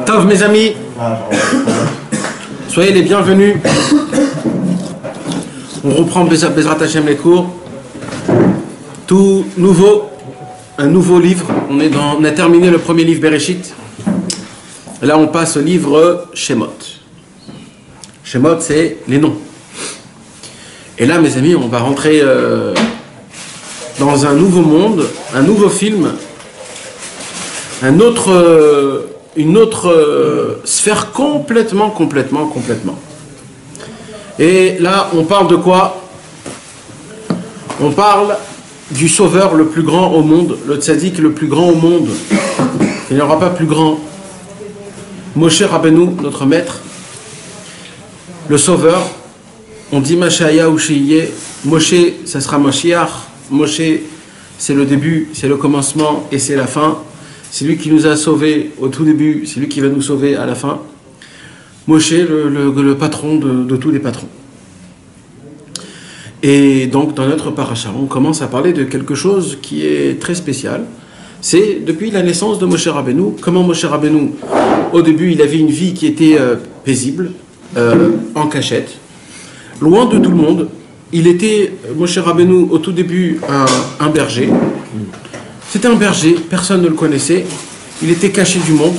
Tov, mes amis, soyez les bienvenus. On reprend Bezrat Hashem les cours. Tout nouveau, un nouveau livre. On a terminé le premier livre Bereshit. Et là, on passe au livre Shemot. Shemot, c'est les noms. Et là, mes amis, on va rentrer dans un nouveau monde, un nouveau film, une autre sphère complètement. Et là, on parle de quoi? On parle du sauveur le plus grand au monde, le tzaddik le plus grand au monde. Il n'y aura pas plus grand. Moshe Rabbeinu, notre maître, le sauveur. On dit Mashaya ou Sheiye. Moshe, ça sera Mashiach. Moshe, c'est le début, c'est le commencement et c'est la fin. C'est lui qui nous a sauvés au tout début, c'est lui qui va nous sauver à la fin. Moshe, le patron de tous les patrons. Et donc, dans notre paracha, on commence à parler de quelque chose qui est très spécial. C'est depuis la naissance de Moshe Rabbeinu. Comment Moshe Rabbeinu, au début, il avait une vie qui était paisible, en cachette, loin de tout le monde. Il était, Moshe Rabbeinu, au tout début, un berger. C'était un berger, personne ne le connaissait. Il était caché du monde.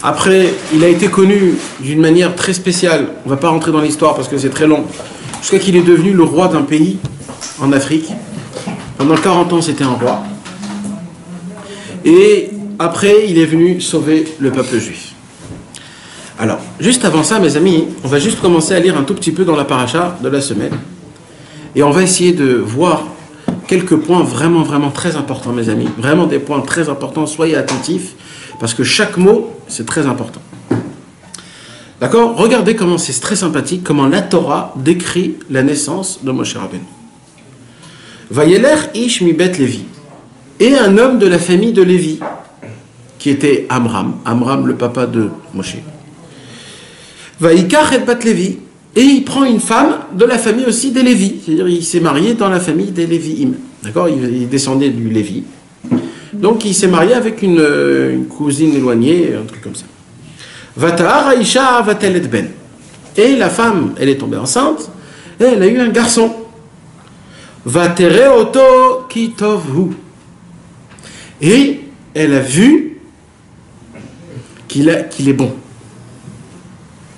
Après, il a été connu d'une manière très spéciale. On ne va pas rentrer dans l'histoire parce que c'est très long. Jusqu'à qu'il est devenu le roi d'un pays en Afrique. Pendant 40 ans, c'était un roi. Et après, il est venu sauver le peuple juif. Alors, juste avant ça, mes amis, on va juste commencer à lire un tout petit peu dans la paracha de la semaine. Et on va essayer de voir quelques points vraiment très importants, mes amis. Vraiment des points très importants. Soyez attentifs, parce que chaque mot, c'est très important. D'accord? Regardez comment c'est très sympathique, comment la Torah décrit la naissance de Moshe Rabbeinu. Vayeler ish mi bet Lévi. Et un homme de la famille de Lévi, qui était Amram. Amram, le papa de Moshe. Vaïkar et bat Lévi. Et il prend une femme de la famille aussi des Lévi. C'est-à-dire il s'est marié dans la famille des Lévi'im. D'accord? Il descendait du Lévi. Donc il s'est marié avec une cousine éloignée, un truc comme ça. Vata'ar Aïcha vatelet ben. Et la femme, elle est tombée enceinte, et elle a eu un garçon. Vatere oto kitovhu. Et elle a vu qu'il est bon.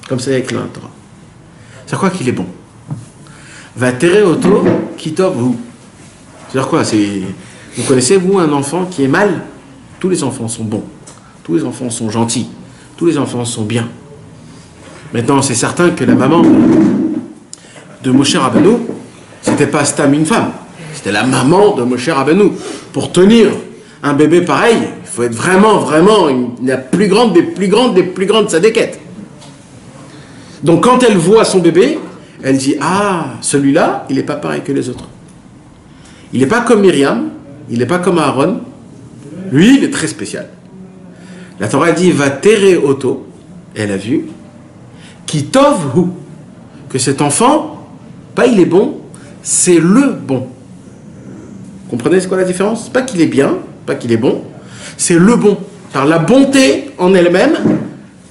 Comme ça avec la Torah. C'est quoi qu'il est bon? Vatere oto kitovhu. C'est-à-dire quoi? Vous connaissez, vous, un enfant qui est mal? Tous les enfants sont bons. Tous les enfants sont gentils. Tous les enfants sont bien. Maintenant, c'est certain que la maman de Moshe Rabbeinu, c'était pas Stam une femme. C'était la maman de Moshe Rabbeinu. Pour tenir un bébé pareil, il faut être vraiment la plus grande des plus grandes tzadékettes. Donc, quand elle voit son bébé, elle dit, ah, celui-là, il n'est pas pareil que les autres. Il n'est pas comme Myriam, il n'est pas comme Aaron. Lui, il est très spécial. La Torah dit va tere oto, elle a vu, qui tovhu, que cet enfant, pas il est bon, c'est le bon. Comprenez c'est quoi la différence? C'est pas qu'il est bien, pas qu'il est bon, c'est le bon. Car la bonté en elle-même,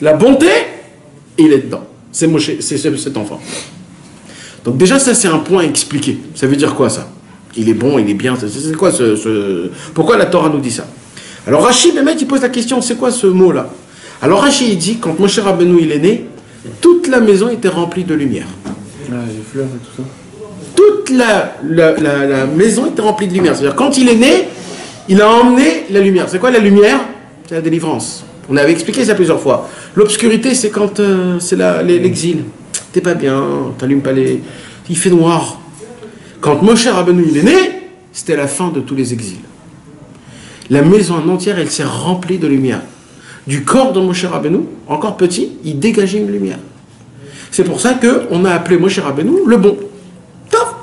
la bonté, il est dedans. C'est Moshe, c'est cet enfant. Donc déjà ça c'est un point à expliquer. Ça veut dire quoi ça? Il est bon, il est bien. C'est quoi pourquoi la Torah nous dit ça? Alors Rashi, le mec, il pose la question, c'est quoi ce mot-là? Alors Rashi, il dit, quand Moshe Rabbeinu il est né, toute la maison était remplie de lumière. Ah, les fleurs et tout ça. Toute la maison était remplie de lumière. C'est-à-dire, quand il est né, il a emmené la lumière. C'est quoi la lumière? C'est la délivrance. On avait expliqué ça plusieurs fois. L'obscurité, c'est quand c'est l'exil. T'es pas bien, t'allumes pas les... Il fait noir. Quand Moshe Rabbeinu il est né, c'était la fin de tous les exils. La maison en entière, elle s'est remplie de lumière. Du corps de Moshe Rabbeinu, encore petit, il dégageait une lumière. C'est pour ça qu'on a appelé Moshe Rabbeinu le bon. Top.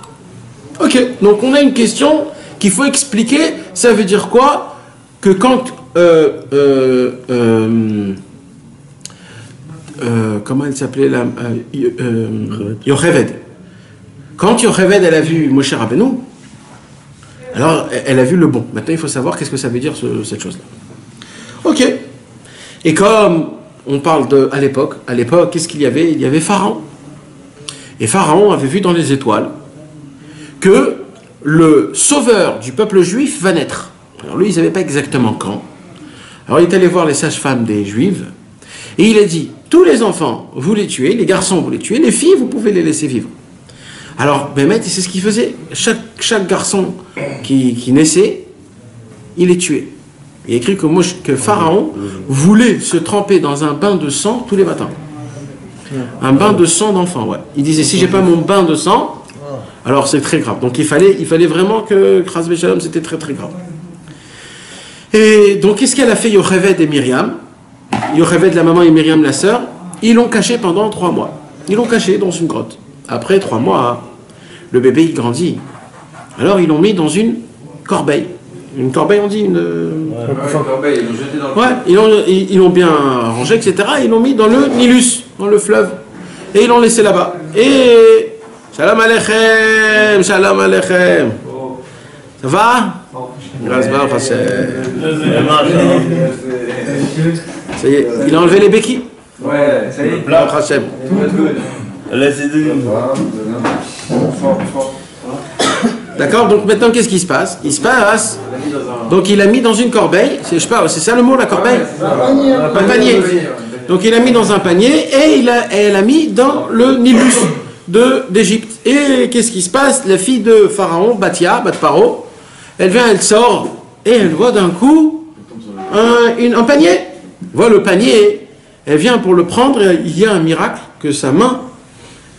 Ok, donc on a une question qu'il faut expliquer. Ça veut dire quoi? Que quand... comment elle s'appelait là? Yocheved. Quand Yocheved, elle a vu Moshe Rabbeinu, alors elle a vu le bon. Maintenant, il faut savoir qu'est-ce que ça veut dire cette chose-là. Ok. Et comme on parle à l'époque, qu'est-ce qu'il y avait? Il y avait Pharaon. Et Pharaon avait vu dans les étoiles que le sauveur du peuple juif va naître. Alors lui, ils ne savaient pas exactement quand. Alors il est allé voir les sages-femmes des Juifs et il a dit, tous les enfants, vous les tuez, les garçons, vous les tuez, les filles, vous pouvez les laisser vivre. Alors, Bémet, c'est ce qu'il faisait. Chaque garçon qui naissait, il est tué. Il est écrit que Pharaon voulait se tremper dans un bain de sang tous les matins. Un bain de sang d'enfant, ouais. Il disait, si j'ai pas mon bain de sang, alors c'est très grave. Donc il fallait vraiment que Kras Shalom, c'était très très grave. Et donc qu'est-ce qu'elle a fait Yocheved et Myriam? Yocheved la maman et Myriam la sœur, ils l'ont caché pendant 3 mois. Ils l'ont caché dans une grotte. Après 3 mois, le bébé il grandit. Alors ils l'ont mis dans une corbeille. Une corbeille, on dit une corbeille, ils l'ont jeté dans le ils l'ont bien rangé, etc. Ils l'ont mis dans le Nilus, dans le fleuve. Et ils l'ont laissé là-bas. Et Shalom Aleichem, Shalom Aleichem. Ça va? Grâce à ça y est, il a enlevé les béquilles. Ouais, ça y est. D'accord, donc maintenant qu'est-ce qui se passe? Donc il a mis dans une corbeille, c'est ça le mot, la corbeille? Un panier. Donc il a mis dans un panier et elle a mis dans le Nilus d'Égypte. Et qu'est-ce qui se passe? La fille de Pharaon, Bat Paro, elle vient, elle sort et elle voit d'un coup un panier. Elle voit le panier, elle vient pour le prendre et il y a un miracle que sa main,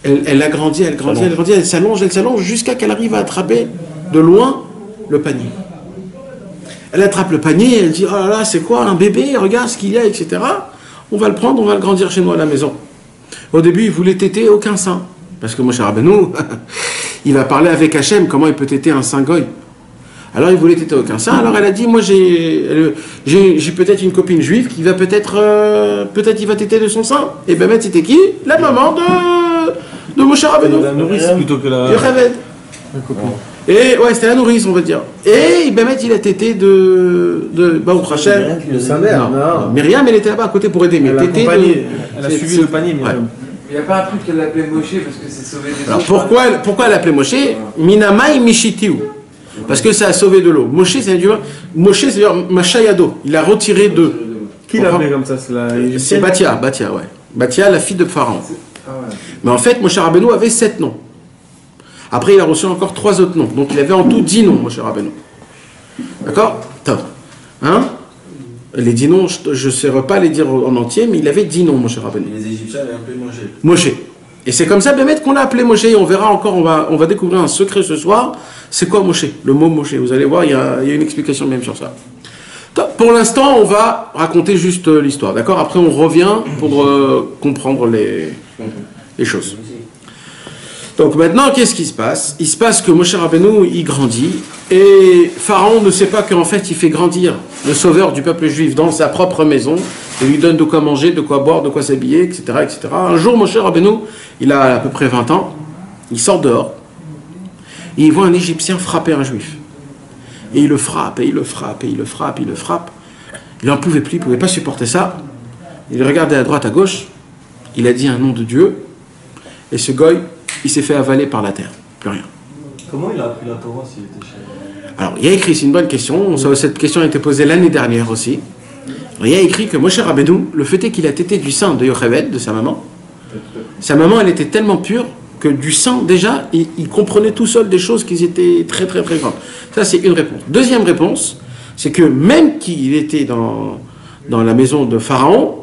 elle agrandit, elle s'allonge jusqu'à qu'elle arrive à attraper de loin le panier. Elle attrape le panier, elle dit, oh là là, c'est quoi un bébé, regarde ce qu'il y a, etc. On va le prendre, on va le grandir chez nous à la maison. Au début, il voulait téter aucun sein. Parce que Moshe Rabbeinu, il va parler avec Hachem, comment il peut téter un sein goy. Alors il voulait téter aucun sein, alors elle a dit, moi j'ai peut-être une copine juive qui va peut-être il va téter de son sein. Et ben c'était qui? La maman de Moshe Rabbeinu. La nourrice plutôt que la copine. Et ouais, c'était la nourrice, on va dire. Et Bémet, il a tété de Baruch Hashem. De sa mère. Non. Myriam, elle était là-bas à côté pour aider. Mais elle a suivi le panier, Myriam. Il n'y a pas un truc qu'elle l'appelait Moshe parce que c'est sauvé des autres. Alors pourquoi elle l'appelait Moshe? Minamai Mishitiu. Parce que ça a sauvé de l'eau. Moshe, c'est-à-dire Machayado. Il a retiré de. Qui l'appelait comme ça? C'est Batia, ouais. Batia, la fille de Pharaon. Mais en fait, Moshe Rabbeinu avait 7 noms. Après, il a reçu encore 3 autres noms. Donc, il avait en tout 10 noms, Moshe Rabbeinu. D'accord? Top. Hein? Les 10 noms, je ne saurais pas les dire en entier, mais il avait 10 noms, Moshe Rabbeinu. Les Égyptiens l'avaient appelé Moshe. Moshe. Et c'est comme ça, Bémet, qu'on l'a appelé Moshe. Et on verra encore, on va découvrir un secret ce soir. C'est quoi Moshe? Le mot Moshe. Vous allez voir, il y a une explication même sur ça. Top. Pour l'instant, on va raconter juste l'histoire. D'accord? Après, on revient pour comprendre les choses. Donc maintenant, qu'est-ce qui se passe? Il se passe que Moshe Rabbeinu, il grandit, et Pharaon ne sait pas qu'en fait, il fait grandir le sauveur du peuple juif dans sa propre maison, et lui donne de quoi manger, de quoi boire, de quoi s'habiller, etc., etc. Un jour, Moshe Rabbeinu, il a à peu près 20 ans, il sort dehors, et il voit un Égyptien frapper un juif. Et il le frappe, et il le frappe, et il le frappe, et il le frappe. Il n'en pouvait plus, il ne pouvait pas supporter ça. Il regardait à droite, à gauche, il a dit un nom de Dieu, et ce goy, il s'est fait avaler par la terre. Plus rien. Comment il a appris la Torah s'il était chez... Alors, il y a écrit, c'est une bonne question. Cette question a été posée l'année dernière aussi. Alors, il y a écrit que Moshe Rabbeinu, le fait est qu'il a tété du sang de Yocheved, de sa maman, elle était tellement pure que du sang, déjà, il comprenait tout seul des choses qui étaient très, très, très grandes. Ça, c'est une réponse. Deuxième réponse, c'est que même qu'il était dans la maison de Pharaon,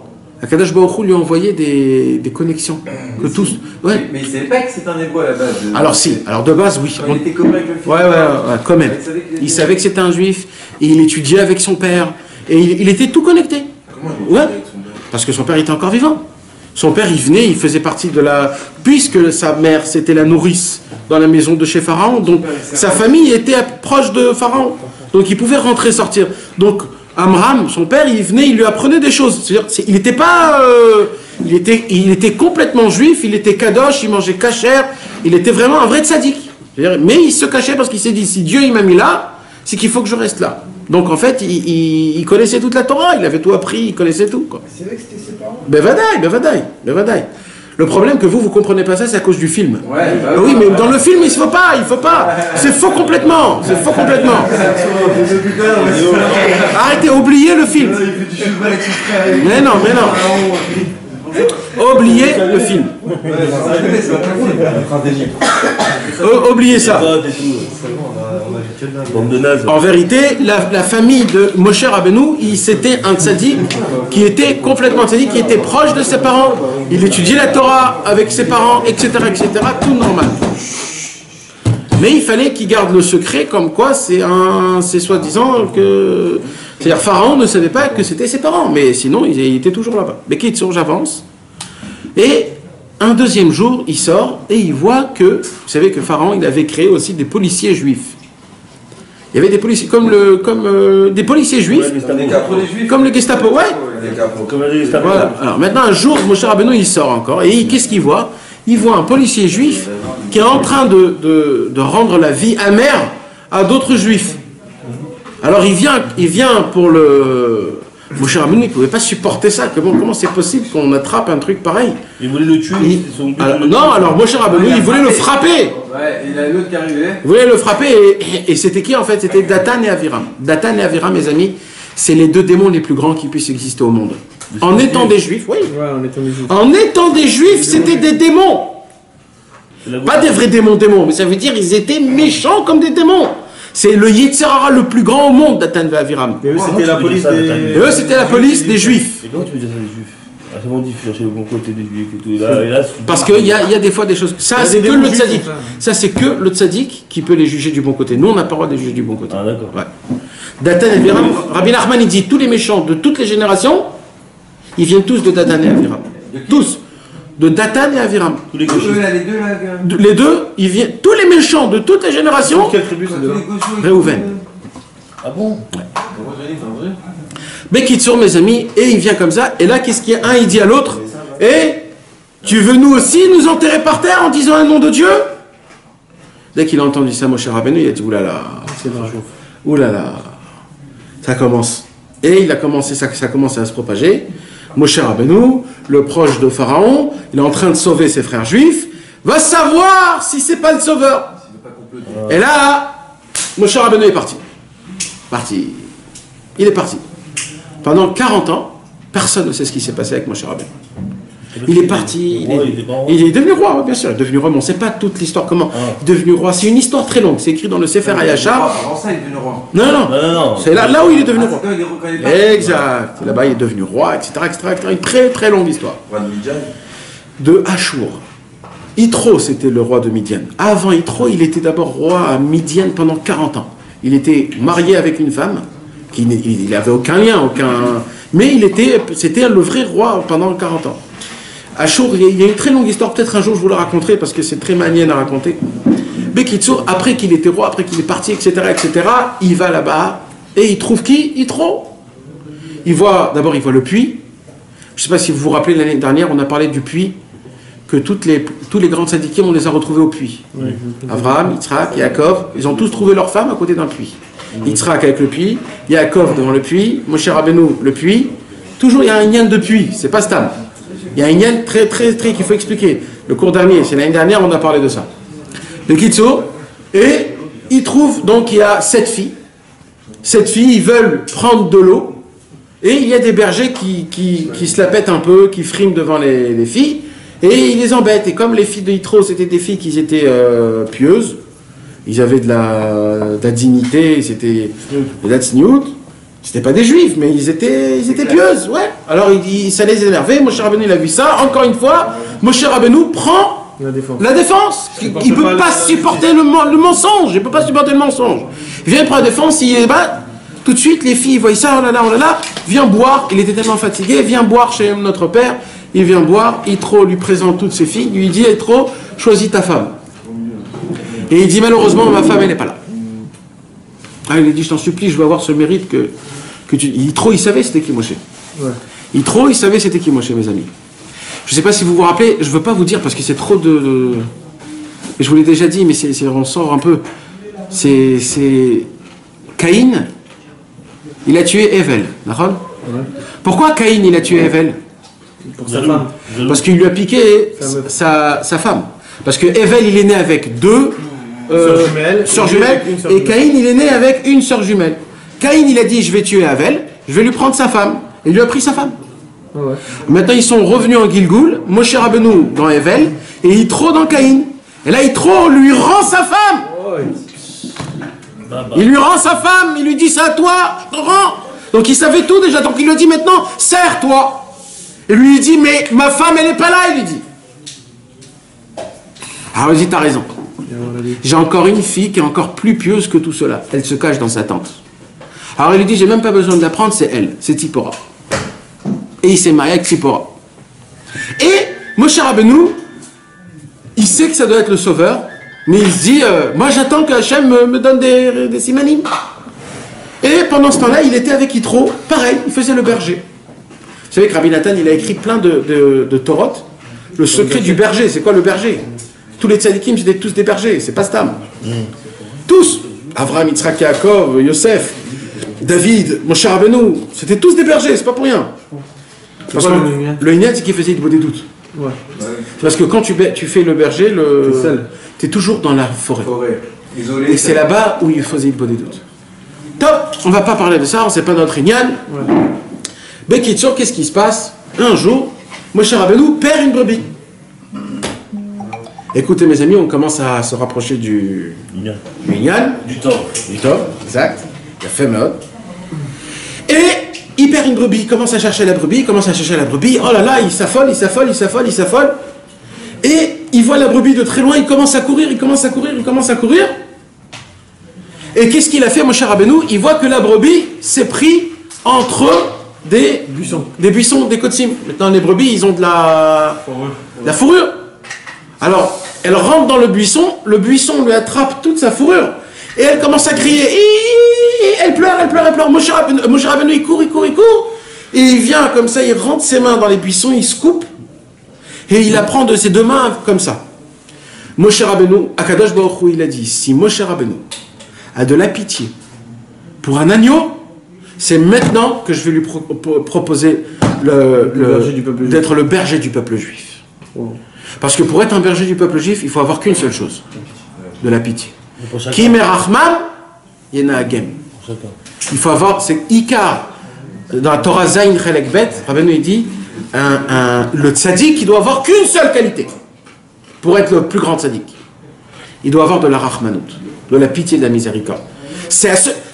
Akadosh Baruch Hu lui a envoyé des connexions. Que tous. Ouais. Mais il ne savait pas que c'était un hébreu à la base. Alors si, alors de base oui. Il était copain avec le fils. Ouais, quand même. Il savait que c'était un juif, et il étudiait avec son père, et il était tout connecté. Ouais. Parce que son père était encore vivant. Son père, il venait, il faisait partie de la... Puisque sa mère, c'était la nourrice dans la maison de chez Pharaon, donc sa famille était proche de Pharaon. Donc il pouvait rentrer, sortir. Donc Amram, son père, il venait, il lui apprenait des choses. C'est-à-dire, il n'était pas... il était complètement juif, il était kadosh, il mangeait kasher, il était vraiment un vrai tzaddik. Mais il se cachait parce qu'il s'est dit, si Dieu il m'a mis là, c'est qu'il faut que je reste là. Donc en fait, il connaissait toute la Torah, il avait tout appris, il connaissait tout. C'est vrai que c'était ses parents. Bevadaï. Le problème que vous comprenez pas ça, c'est à cause du film. Ouais, bah oui, mais dans le film, il faut pas. C'est faux complètement. Arrêtez, oubliez le film. Mais non. Oubliez le film. Oubliez ça. En vérité, la famille de Moshe Rabbeinu, c'était un tzaddik qui était complètement tzaddik, qui était proche de ses parents. Il étudiait la Torah avec ses parents, etc., tout normal. Mais il fallait qu'il garde le secret, comme quoi c'est soi-disant que... C'est-à-dire Pharaon ne savait pas que c'était ses parents, mais sinon il était toujours là-bas. Mais Kitsour, j'avance. Et un deuxième jour, il sort et il voit que, vous savez que Pharaon, il avait créé aussi des policiers juifs. Il y avait des policiers, des policiers juifs, comme le Gestapo, ouais. Voilà. Alors maintenant, un jour, Moshe Rabbeinu, il sort encore, et qu'est-ce qu'il voit? Il voit un policier juif qui est en train de rendre la vie amère à d'autres juifs. Alors il vient pour le... Moshe Rabbeinu, il ne pouvait pas supporter ça. Comment c'est possible qu'on attrape un truc pareil? Il voulait le tuer. Alors Moshe Rabbeinu, il voulait le frapper. Ouais, il y a l'autre qui arrivait. Il voulait le frapper, et c'était qui en fait? C'était Datan et Aviram. Datan et Aviram, mes amis, c'est les deux démons les plus grands qui puissent exister au monde. En étant des juifs, oui. En étant des juifs, c'était des démons. Pas des vrais démons, mais ça veut dire qu'ils étaient méchants comme des démons. C'est le Yetzer Hara le plus grand au monde, Datan et Aviram. Et eux, c'était la police eux, c'était la police des juifs. Et comment tu veux dire ça, les juifs? C'est bon différent chez le bon côté des juifs et tout. Là, parce qu'il y a des fois des choses. Ça, c'est que le tzaddik. Ça, c'est que le tzaddik qui peut les juger du bon côté. Nous, on n'a pas le droit de les juger du bon côté. Ah, d'accord. Ouais. Datan et Aviram, Rabbi Nachman, il dit tous les méchants de toutes les générations, ils viennent tous de Datan et Aviram. Tous. De Datan et Aviram. Tous les gauchos. Les deux, ils viennent. Tous les méchants de toutes les générations. Quelle tribu c'est de Réhouven. Ah bon? Ouais. Bekitsour, mes amis, et il vient comme ça, et là, qu'est-ce qu'il y a? Un, il dit à l'autre, tu veux nous aussi nous enterrer par terre en disant un nom de Dieu? Dès qu'il a entendu ça, Moshe Rabbeinu, il a dit, oulala, oulala, ça commence. Et il a commencé, ça commence à se propager. Moshe Rabbeinu, le proche de Pharaon, il est en train de sauver ses frères juifs, va savoir si c'est pas le sauveur. Et là, Moshe Rabbeinu est parti. Il est parti. Pendant 40 ans, personne ne sait ce qui s'est passé avec Moshe Rabbeinu. Il est parti, il est devenu roi, bien sûr, il est devenu roi, mais on ne sait pas toute l'histoire, comment il est devenu roi. C'est une histoire très longue, c'est écrit dans le Sefer Hayashar. Avant ça, il est devenu roi. Non. C'est là où il est devenu roi. Exact. Là-bas, il est devenu roi, etc. Une très très longue histoire. De Ashur. Yitro, c'était le roi de Midian. Avant Yitro, il était d'abord roi à Midian pendant 40 ans. Il était marié avec une femme, il n'avait aucun lien, mais c'était le vrai roi pendant 40 ans. Ashur, il y a une très longue histoire, peut-être un jour je vous la raconterai parce que c'est très manienne à raconter. Bekitsour, après qu'il était roi, après qu'il est parti, etc., il va là-bas et il trouve qui? Yitro. D'abord il voit le puits. Je ne sais pas si vous vous rappelez, l'année dernière, on a parlé du puits, que tous les grands syndiqués, on les a retrouvés au puits. Oui. Abraham, Yitzhak, Yaakov, ils ont tous trouvé leur femme à côté d'un puits. Yitzhak avec le puits, Yaakov devant le puits, Moshe Rabbeinu le puits. Toujours il y a un lien de puits, c'est pas Stam. Il y a un lien très qu'il faut expliquer. Le cours dernier, c'est l'année dernière, on a parlé de ça. Le Kitso, et il trouve, donc il y a 7 filles. 7 filles, ils veulent prendre de l'eau, et il y a des bergers qui se la pètent un peu, qui friment devant les filles, et ils les embêtent. Et comme les filles de Yitro, c'était des filles qui étaient pieuses, ils avaient de la dignité, c'était de la tzniout. C'était pas des juifs, mais ils étaient pieuses, ouais. Alors ça les énervait. Moshe Rabbeinu, il a vu ça. Encore une fois, Moshe Rabbeinu prend la défense. Il ne peut pas supporter le mensonge. Il peut pas supporter le mensonge. Il vient prendre la défense, tout de suite, les filles voient ça, oh là là, viens boire. Il était tellement fatigué, viens boire chez notre père. Il vient boire. Yitro lui présente toutes ses filles. Il lui dit, Yitro, choisis ta femme. Et il dit, malheureusement, ma femme, elle n'est pas là. Il lui dit, je t'en supplie, je veux avoir ce mérite que tu... Yitro, il savait c'était qui Moshe. Ouais. Yitro, il savait c'était qui Moshe, mes amis. Je ne sais pas si vous vous rappelez, je ne veux pas vous dire parce que c'est trop de... Je vous l'ai déjà dit, mais on sort un peu. C'est Caïn, il a tué Evel, d'accord? Pourquoi Caïn, il a tué Evel? Pour sa femme. Parce qu'il lui a piqué sa femme. Parce que Evel, il est né avec deux sœurs jumelles, et Caïn, il est né avec une sœur jumelle. Caïn, il a dit, je vais tuer Evel, je vais lui prendre sa femme. Et il lui a pris sa femme. Ouais. Maintenant, ils sont revenus en Gilgoul, Moshe Rabbeinu dans Evel, et Yitro dans Caïn. Et là, Yitro lui rend sa femme. Il lui rend sa femme, il lui dit, c'est à toi, je te rends. Donc il savait tout déjà, donc il lui dit maintenant, serre-toi. Et lui il dit, mais ma femme, elle n'est pas là, il lui dit. Ah, vas-y, t'as raison. J'ai encore une fille qui est encore plus pieuse que tout cela. Elle se cache dans sa tente. Alors il lui dit, j'ai même pas besoin de la prendre, c'est elle, c'est Tzipora. Et il s'est marié avec Tzipora. Et Moshe Rabbeinu, il sait que ça doit être le sauveur, mais il se dit, moi j'attends que Hachem me donne des simanim. Et pendant ce temps-là, il était avec Yitro, pareil, il faisait le berger. Vous savez que Rabbi Nathan, il a écrit plein de Torot. Le secret du berger, c'est quoi le berger? Tous les tzadikim, c'était tous des bergers, c'est pas Stam. Tous. Avraham, Yitzhak, Yaakov, Yosef, David, Moshe Rabbeinu, c'était tous des bergers, c'est pas pour rien. Parce que le Inyan, c'est qu'il faisait des doutes. Ouais. Parce que quand tu fais le berger, tu es toujours dans la forêt. Isolé. Et c'est là-bas où il faisait des doutes. Top, on va pas parler de ça, c'est pas notre Inyan. Ouais. Bekitsour, qu'est-ce qui se passe? Un jour, Moshe Rabbeinu perd une brebis. Écoutez mes amis, on commence à se rapprocher du Inyan. Du temps. Du top, exact. Il a fait mode. Et il perd une brebis, il commence à chercher la brebis, oh là là, il s'affole. Et il voit la brebis de très loin, il commence à courir. Et qu'est-ce qu'il a fait, Moshe Rabbeinu? Il voit que la brebis s'est pris entre des buissons, des kotsim. Maintenant, les brebis, ils ont de la fourrure. Alors, elle rentre dans le buisson lui attrape toute sa fourrure. Et elle commence à crier. Elle pleure. Moshe Rabbeinu, il court. Et il vient comme ça, il rentre ses mains dans les buissons, il se coupe. Et il la prend de ses deux mains comme ça. Moshe Rabbeinu, Akadosh Baruch Hu, il a dit, si Moshe Rabbeinu a de la pitié pour un agneau, c'est maintenant que je vais lui proposer d'être le berger du peuple juif. Parce que pour être un berger du peuple juif, il faut avoir qu'une seule chose, de la pitié. Ki merachmam yena agem. Il faut avoir, c'est Ikar. Dans la Torah Zayin Chelek Bet, Rabbeinu il dit, le tzaddik, il doit avoir qu'une seule qualité pour être le plus grand tzaddik. Il doit avoir de la rachmanout, de la pitié, de la miséricorde.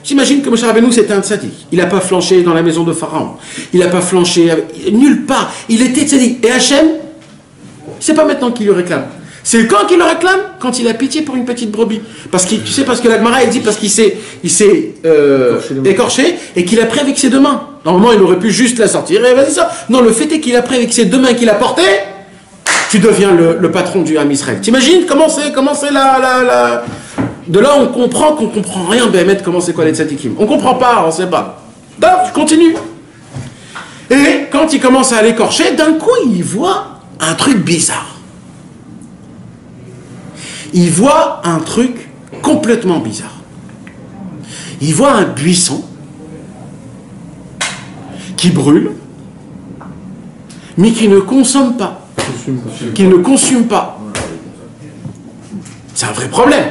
J'imagine que Moshe Rabbeinu c'était un tzaddik. Il n'a pas flanché dans la maison de Pharaon. Il n'a pas flanché nulle part. Il était tzaddik. Et Hachem, c'est pas maintenant qu'il lui réclame. C'est quand qu'il le réclame? Quand il a pitié pour une petite brebis. Parce que la Gemara, elle dit parce qu'il s'est écorché et qu'il a pris avec ses deux mains. Normalement, il aurait pu juste la sortir et vas-y ça. Non, le fait est qu'il a pris avec ses deux mains qu'il a porté, tu deviens le patron du Ham Israël. T'imagines comment c'est la... De là, on comprend qu'on comprend rien, Béhémet, comment c'est quoi les tzadikim. On comprend pas, on sait pas. Donc, je continue. Et quand il commence à l'écorcher, d'un coup, il voit un truc bizarre. Il voit un truc complètement bizarre. Il voit un buisson qui brûle, mais qui ne consomme pas. Qui ne consume pas. C'est un vrai problème.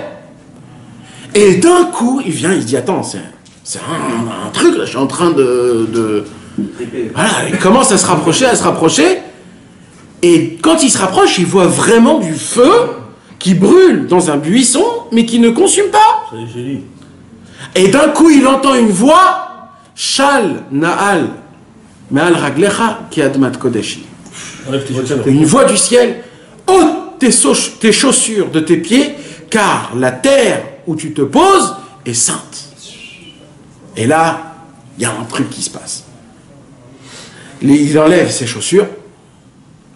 Et d'un coup, il vient, il se dit, attends, c'est un truc, là, je suis en train de... Voilà, il commence à se rapprocher, et quand il se rapproche, il voit vraiment du feu qui brûle dans un buisson, mais qui ne consume pas. C'est joli. Et d'un coup, il entend une voix, Shal Na'al Me'al Raglecha Ki Admat Kodeshi. Une voix du ciel, ôte tes chaussures de tes pieds, car la terre où tu te poses est sainte. Et là, il y a un truc qui se passe. Il enlève ses chaussures,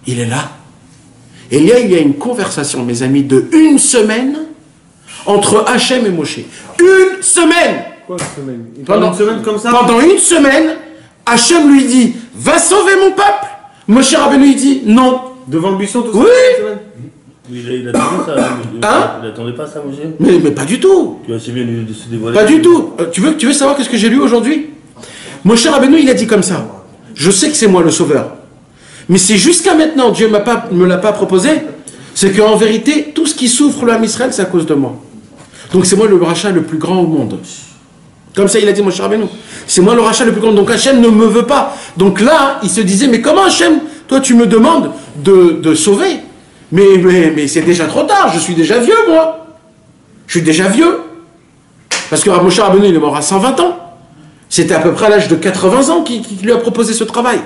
il est là. Et il y a une conversation, mes amis, de 1 semaine entre Hachem et Moshe. 1 semaine. Quoi, 1 semaine? Pendant une semaine comme ça? Pendant 1 semaine, Hachem lui dit, va sauver mon peuple. Moshe Rabbeinu lui dit, non. Devant le buisson, tout ça? Oui. Il attendait ça. Hein? Il attendait pas ça, Moshe? Mais pas du tout. Tu as assez bien de se dévoiler. Pas du tout. Tu veux savoir qu'est-ce que j'ai lu aujourd'hui? Moshe Rabbeinu, il a dit comme ça. Je sais que c'est moi le sauveur. Mais c'est jusqu'à maintenant, Dieu ne me l'a pas proposé, c'est qu'en vérité, tout ce qui souffre le Ham Israël, c'est à cause de moi. Donc c'est moi le rachat le plus grand au monde. Comme ça, il a dit Moshe Rabbeinu. C'est moi le rachat le plus grand. Donc Hachem ne me veut pas. Donc là, il se disait, mais comment Hachem, toi tu me demandes de sauver? Mais c'est déjà trop tard, je suis déjà vieux, moi. Je suis déjà vieux. Parce que Moshe Rabbeinu, il est mort à 120 ans. C'était à peu près à l'âge de 80 ans qu'il lui a proposé ce travail.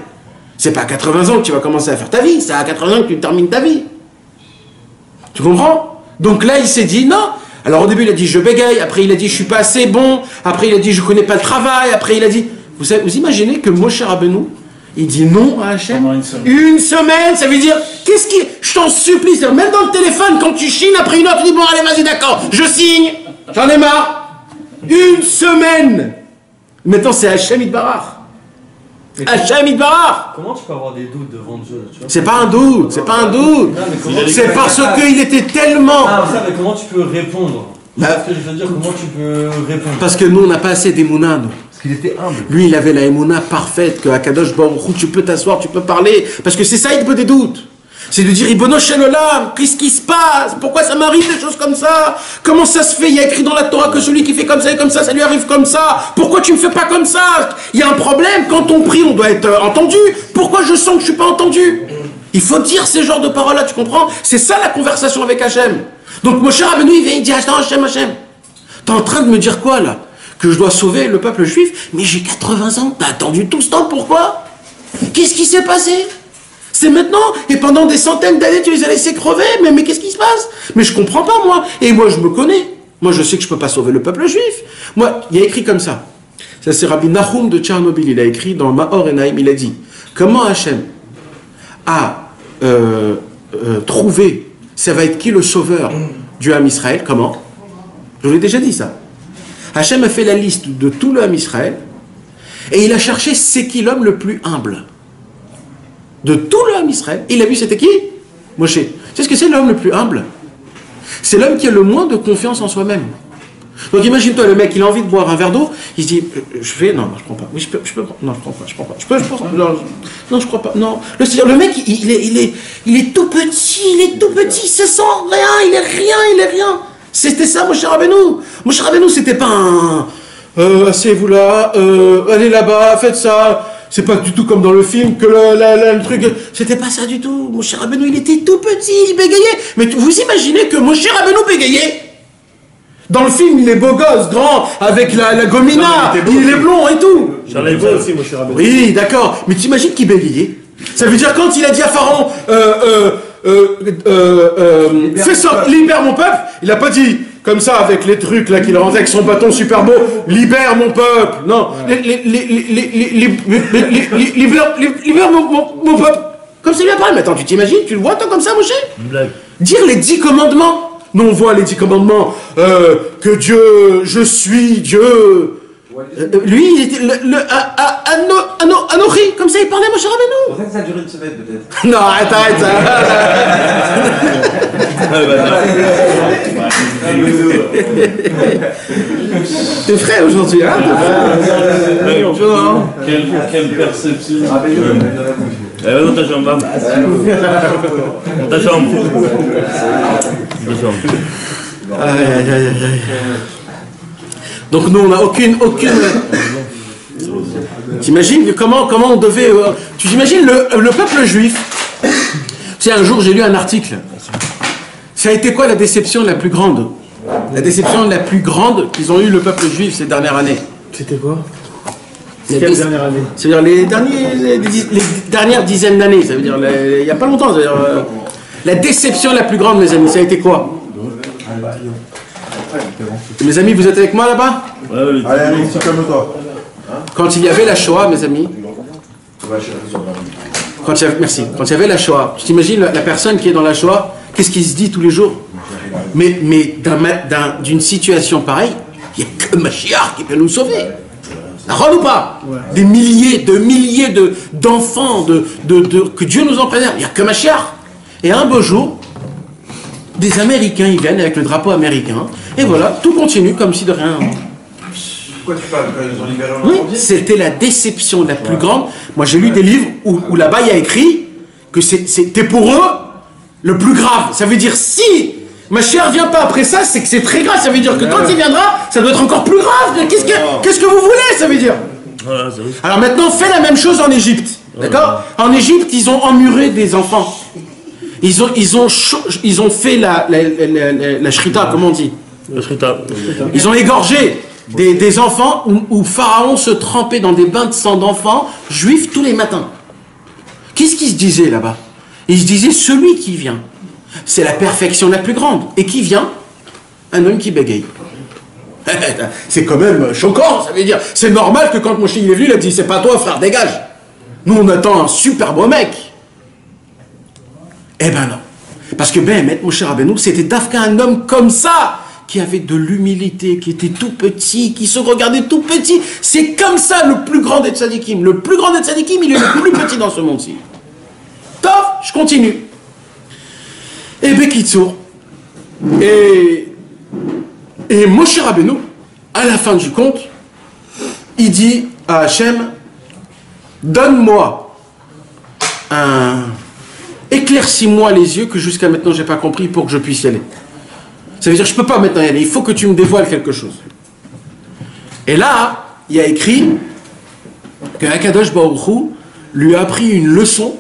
C'est pas à 80 ans que tu vas commencer à faire ta vie, c'est à 80 ans que tu termines ta vie. Tu comprends? Donc là, il s'est dit non. Alors au début, il a dit je bégaye, après il a dit je suis pas assez bon, après il a dit je connais pas le travail, après il a dit... Vous imaginez que Moshe Rabbeinu, il dit non à Hachem? Une semaine, ça veut dire, qu'est-ce qui... Je t'en supplie, même dans le téléphone, quand tu chines, après une heure, tu dis bon allez vas-y d'accord, je signe, j'en ai marre. Une semaine. Maintenant c'est Hachem Yitbarach. Hachem Yitbarach. Comment tu peux avoir des doutes devant Dieu, tu vois? C'est pas un doute, c'est pas un doute. C'est parce qu'il était tellement... Ah, ça, mais comment tu peux répondre? C'est ce que je veux dire, comment tu peux répondre? Parce que nous, on n'a pas assez d'émouna, nous. Parce qu'il était humble. Lui, il avait la émouna parfaite, que Akadosh Baruch Hu, tu peux t'asseoir, tu peux parler. Parce que c'est ça, il peut des doutes. C'est de dire, Ribono Shel Olam, qu'est-ce qui se passe? Pourquoi ça m'arrive des choses comme ça? Comment ça se fait? Il y a écrit dans la Torah que celui qui fait comme ça et comme ça lui arrive comme ça. Pourquoi tu me fais pas comme ça? Il y a un problème, quand on prie, on doit être entendu. Pourquoi je sens que je suis pas entendu? Il faut dire ces genres de paroles-là, tu comprends? C'est ça la conversation avec Hachem. Donc Moshe Rabbeinu, il vient, il dit, Hachem, t'es en train de me dire quoi là? Que je dois sauver le peuple juif? Mais j'ai 80 ans, t'as attendu tout ce temps, pourquoi? Qu'est-ce qui s'est passé? C'est maintenant, et pendant des centaines d'années, tu les as laissés crever, mais qu'est-ce qui se passe? Mais je comprends pas, moi. Et moi, je me connais. Moi, je sais que je peux pas sauver le peuple juif. Moi, il y a écrit comme ça. Ça, c'est Rabbi Nahum de Tchernobyl. Il a écrit dans Maor et Naïm, il a dit, comment Hachem a trouvé, ça va être qui le sauveur du Ham Israël? Comment? Je vous l'ai déjà dit ça. Hachem a fait la liste de tout le Ham Israël, et il a cherché c'est qui l'homme le plus humble. De tout le Ham Israël. Il a vu c'était qui? Moshe. Tu sais ce que c'est l'homme le plus humble? C'est l'homme qui a le moins de confiance en soi-même. Donc imagine-toi, le mec, il a envie de boire un verre d'eau, il se dit, je fais, non, je prends pas. Oui, je peux, non, je prends pas. Non, je crois pas. Non. Le mec, il est tout petit, il se sent rien, il est rien. C'était ça, Moshe Rabbeinu. Moshe Rabbeinu, c'était pas un, asseyez-vous là, allez là-bas, faites ça. C'est pas du tout comme dans le film que le truc... C'était pas ça du tout. Moshe Rabbeinu, il était tout petit, il bégayait. Mais vous imaginez que Moshe Rabbeinu bégayait? Dans le film, il est beau gosse, grand, avec la gomina, il est blond et tout. J'en ai vu aussi, Moshe Rabbeinu. Oui, d'accord. Mais t'imagines qu'il bégayait? Ça veut dire quand il a dit à Pharaon, fais ça, libère mon peuple, il a pas dit... Comme ça, avec les trucs là qu'il rendait avec son bâton super beau, libère mon peuple. Non, libère mon peuple. Comme ça, il a parlé. Mais attends, tu t'imagines, tu le vois toi comme ça, Moshe? Dire les 10 commandements. Nous, on voit les 10 commandements. Que Dieu, je suis Dieu. Lui, il était Anochi, comme ça il parlait, Moshe Rabbeinu. C'est pour ça que ça a duré une semaine peut-être. Non, arrête ça. T'es frais aujourd'hui, hein? Quelle perception. Dans ta chambre. Dans ta chambre. Aïe. Donc nous on n'a aucune... T'imagines comment on devait... Tu t'imagines le peuple juif? Tu sais, un jour j'ai lu un article. Ça a été quoi la déception la plus grande? La déception la plus grande qu'ils ont eu le peuple juif ces dernières années? C'était quoi? Quelle dernière année? C'est-à-dire les dernières dizaines d'années. Ça veut dire il n'y a pas longtemps. Ça veut dire, la déception la plus grande, mes amis, ça a été quoi? Mes amis, vous êtes avec moi là-bas? Allez, calme-toi. Quand il y avait la Shoah, mes amis, merci. Quand il y avait la Shoah, tu t'imagines la personne qui est dans la Shoah, qu'est-ce qu'il se dit tous les jours? Mais d'une situation pareille, il n'y a que Mashiach qui peut nous sauver. D'accord ou pas? Des milliers d'enfants, que Dieu nous en préserve. Il n'y a que Mashiach. Et un beau jour, des Américains, ils viennent avec le drapeau américain, et voilà, tout continue comme si de rien. Quoi tu parles? Ils ont libéré Oui, c'était la déception la plus grande. Moi, j'ai lu des livres où là-bas, il y a écrit que c'était pour eux le plus grave. Ça veut dire, si ma chère vient pas après ça, c'est que c'est très grave. Ça veut dire que quand il viendra, ça doit être encore plus grave. Qu'est-ce que vous voulez, ça veut dire? Alors maintenant, fais la même chose en Égypte. D'accord? En Égypte, ils ont emmuré des enfants. Ils ont fait la shrita, comment on dit? La shrita. Ils ont égorgé des enfants où Pharaon se trempait dans des bains de sang d'enfants juifs tous les matins. Qu'est-ce qu'il se disait là-bas? Il se disait, celui qui vient, c'est la perfection la plus grande. Et qui vient? Un homme qui bégaye. C'est quand même choquant, ça veut dire. C'est normal que quand Moshe il est venu, il a dit, c'est pas toi frère, dégage. Nous on attend un super beau mec. Eh ben non. Parce que Moshe Rabbeinu, c'était d'Afka un homme comme ça, qui avait de l'humilité, qui était tout petit, qui se regardait tout petit. C'est comme ça le plus grand des tzadikim. Le plus grand des tzadikim, il est le plus petit dans ce monde-ci. Top, je continue. Et Bekitsour. Et Moshe Rabbeinu, à la fin du compte, il dit à Hachem, donne-moi éclaircis-moi les yeux que jusqu'à maintenant j'ai pas compris pour que je puisse y aller. Ça veut dire je peux pas maintenant y aller, il faut que tu me dévoiles quelque chose. Et là, il y a écrit que Akadosh Baruch Hu lui a appris une leçon,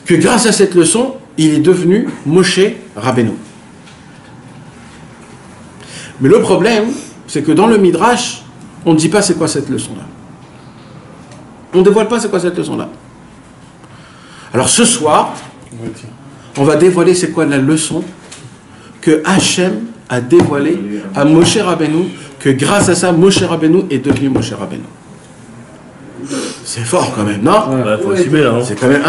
que grâce à cette leçon, il est devenu Moshe Rabbeinu. Mais le problème, c'est que dans le Midrash, on ne dit pas c'est quoi cette leçon-là. On ne dévoile pas c'est quoi cette leçon-là. Alors ce soir, on va dévoiler c'est quoi la leçon que Hachem a dévoilée à Moshe Rabbeinu, que grâce à ça, Moshe Rabbeinu est devenu Moshe Rabbeinu. C'est fort quand même, non? Ouais, faut assumer là. C'est quand même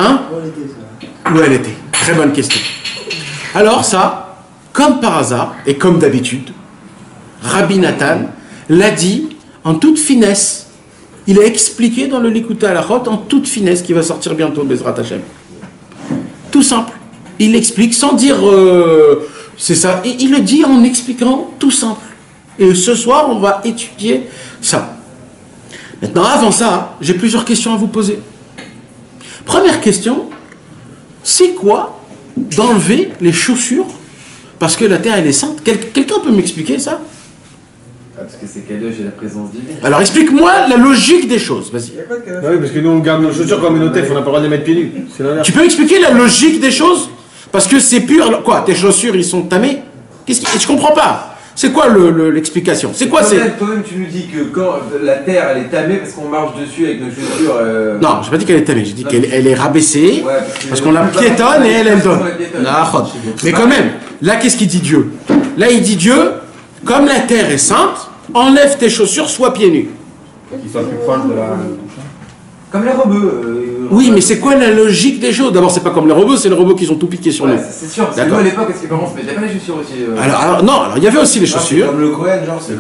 où elle était. Très bonne question. Alors ça, comme par hasard, et comme d'habitude, Rabbi Nathan l'a dit en toute finesse. Il a expliqué dans le Likutei Halachot en toute finesse qui va sortir bientôt, Bezrat Hashem. Tout simple. Il explique sans dire c'est ça. Et il le dit en expliquant tout simple. Et ce soir, on va étudier ça. Maintenant, avant ça, j'ai plusieurs questions à vous poser. Première question, c'est quoi d'enlever les chaussures parce que la terre elle est sainte? Quelqu'un peut m'expliquer ça? Parce que c'est Kadosh et la présence divine. Alors explique-moi la logique des choses, vas-y. Oui, parce que nous on garde nos chaussures comme une hôtesse, on n'a pas le droit de les mettre pieds nus. C'est l'inverse. Tu peux expliquer la logique des choses? Parce que c'est pur. Alors, quoi, tes chaussures ils sont tamées? Je comprends pas. C'est quoi l'explication? C'est quoi Toi-même tu nous dis que quand la terre elle est tamée parce qu'on marche dessus avec nos chaussures. Non, j'ai pas dit qu'elle est tamée, j'ai dit qu'elle est rabaissée Ouais, parce qu'on la piétonne et elle donne. Mais quand même, là qu'est-ce qu'il dit Dieu? Là il dit Dieu, comme la terre est sainte, enlève tes chaussures, sois pieds nus. Qu'il soit plus proche de la... Comme les rebeux. Oui, mais c'est quoi la logique des choses? D'abord, c'est pas comme les robots, c'est les robots qui ont tout piqué sur nous. C'est sûr, parce que nous à l'époque, est-ce que par contre, on se mettait pas les chaussures aussi Alors, il y avait aussi les chaussures. Comme le Cohen, genre, c'est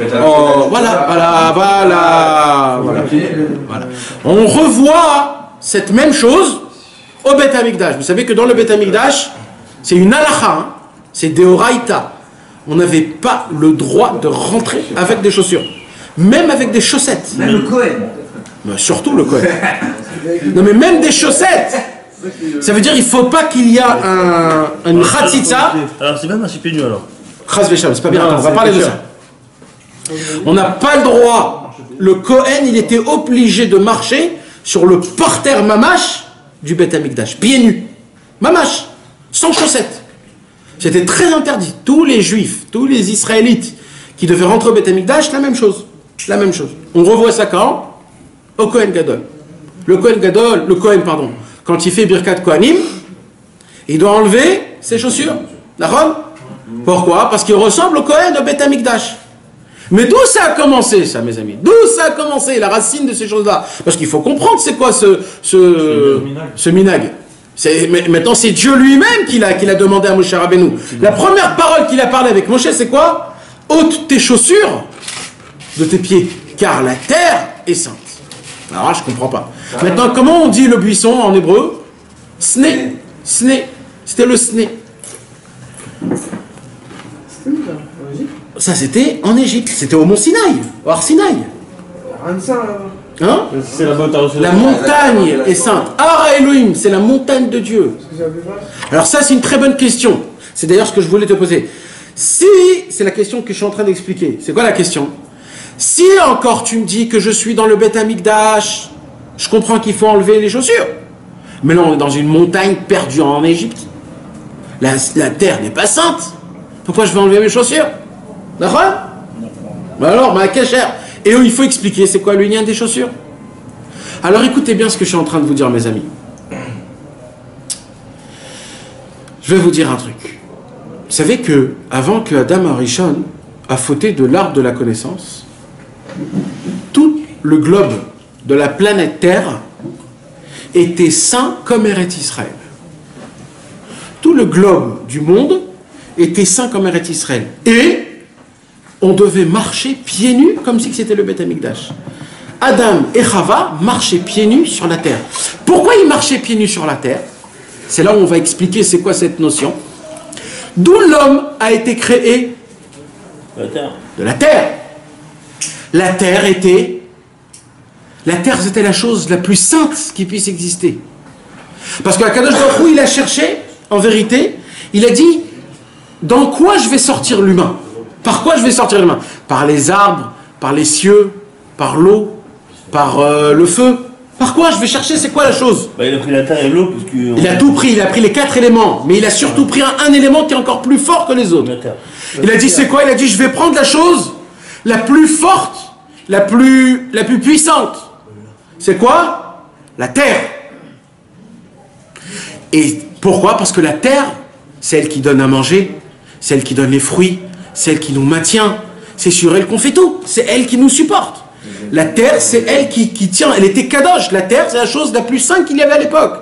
Voilà. On revoit cette même chose au Beth Amikdash. Vous savez que dans le Beth Amikdash, c'est une halakha, hein, c'est Deoraita. On n'avait pas le droit de rentrer avec des chaussures, même avec des chaussettes. Même le Cohen. Mais surtout le Cohen. Non mais même des chaussettes. Ça veut dire il faut pas qu'il y a une khatsitsa. Alors c'est même un pieds nus alors. Khas vesham, c'est pas bien. On va parler de ça. On n'a pas le droit. Le Cohen, il était obligé de marcher sur le parterre mamash du Beth Amikdash, pieds nus, mamash, sans chaussettes. C'était très interdit. Tous les Juifs, tous les Israélites qui devaient rentrer au Beth Amikdash, la même chose. On revoit ça quand? Au Kohen Gadol. Le Kohen, quand il fait Birkat Kohanim, il doit enlever ses chaussures. D'accord? Pourquoi? Parce qu'il ressemble au Kohen au Beth Amikdash. Mais d'où ça a commencé, ça, mes amis? D'où ça a commencé, la racine de ces choses-là? Parce qu'il faut comprendre c'est quoi ce minag. Maintenant, c'est Dieu lui-même qui l'a demandé à Moshe Rabbeinu. La première parole qu'il a parlé avec Moshe, c'est quoi? Ôte tes chaussures de tes pieds, car la terre est sainte. Alors là, je comprends pas. Maintenant, comment on dit le buisson en hébreu? Sné. C'était le sné. Ça, c'était en Égypte. C'était au mont Sinaï, au Har Sinaï. Rien de ça, là. Hein? C'est la bonne La montagne est sainte. Har Elohim, c'est la montagne de Dieu. Alors ça, c'est une très bonne question. C'est d'ailleurs ce que je voulais te poser. Si, c'est la question que je suis en train d'expliquer. C'est quoi la question? Si encore tu me dis que je suis dans le Beth Amikdash, je comprends qu'il faut enlever les chaussures. Mais là, on est dans une montagne perdue en Égypte. La terre n'est pas sainte. Pourquoi je vais enlever mes chaussures? D'accord? Alors, ma cachère. Et il faut expliquer, c'est quoi le lien des chaussures? Alors écoutez bien ce que je suis en train de vous dire, mes amis. Je vais vous dire un truc. Vous savez que, avant que Adam Arishon a fauté de l'arbre de la connaissance, tout le globe de la planète Terre était saint comme Eretz Israël. Tout le globe du monde était saint comme Eretz Israël. Et on devait marcher pieds nus comme si c'était le Beth Amikdash. Adam et Chava marchaient pieds nus sur la terre. Pourquoi ils marchaient pieds nus sur la terre? C'est là où on va expliquer c'est quoi cette notion. D'où l'homme a été créé? De la terre. La terre c'était la chose la plus sainte qui puisse exister. Parce que Akadosh Baruch Hu, il a cherché, en vérité, il a dit, dans quoi je vais sortir l'humain? Par quoi je vais sortir l'humain? Par les arbres, par les cieux, par l'eau, par le feu. Par quoi je vais chercher? C'est quoi la chose? Il a pris la terre et l'eau parce que... Il a tout pris, il a pris les 4 éléments. Mais il a surtout pris un élément qui est encore plus fort que les autres. Il a dit c'est quoi? Il a dit je vais prendre la chose la plus forte, la plus puissante. C'est quoi? La terre. Et pourquoi? Parce que la terre, c'est elle qui donne à manger, c'est elle qui donne les fruits, c'est elle qui nous maintient, c'est sur elle qu'on fait tout, c'est elle qui nous supporte. La terre, c'est elle qui tient, elle était kadosh, la terre c'est la chose la plus sainte qu'il y avait à l'époque.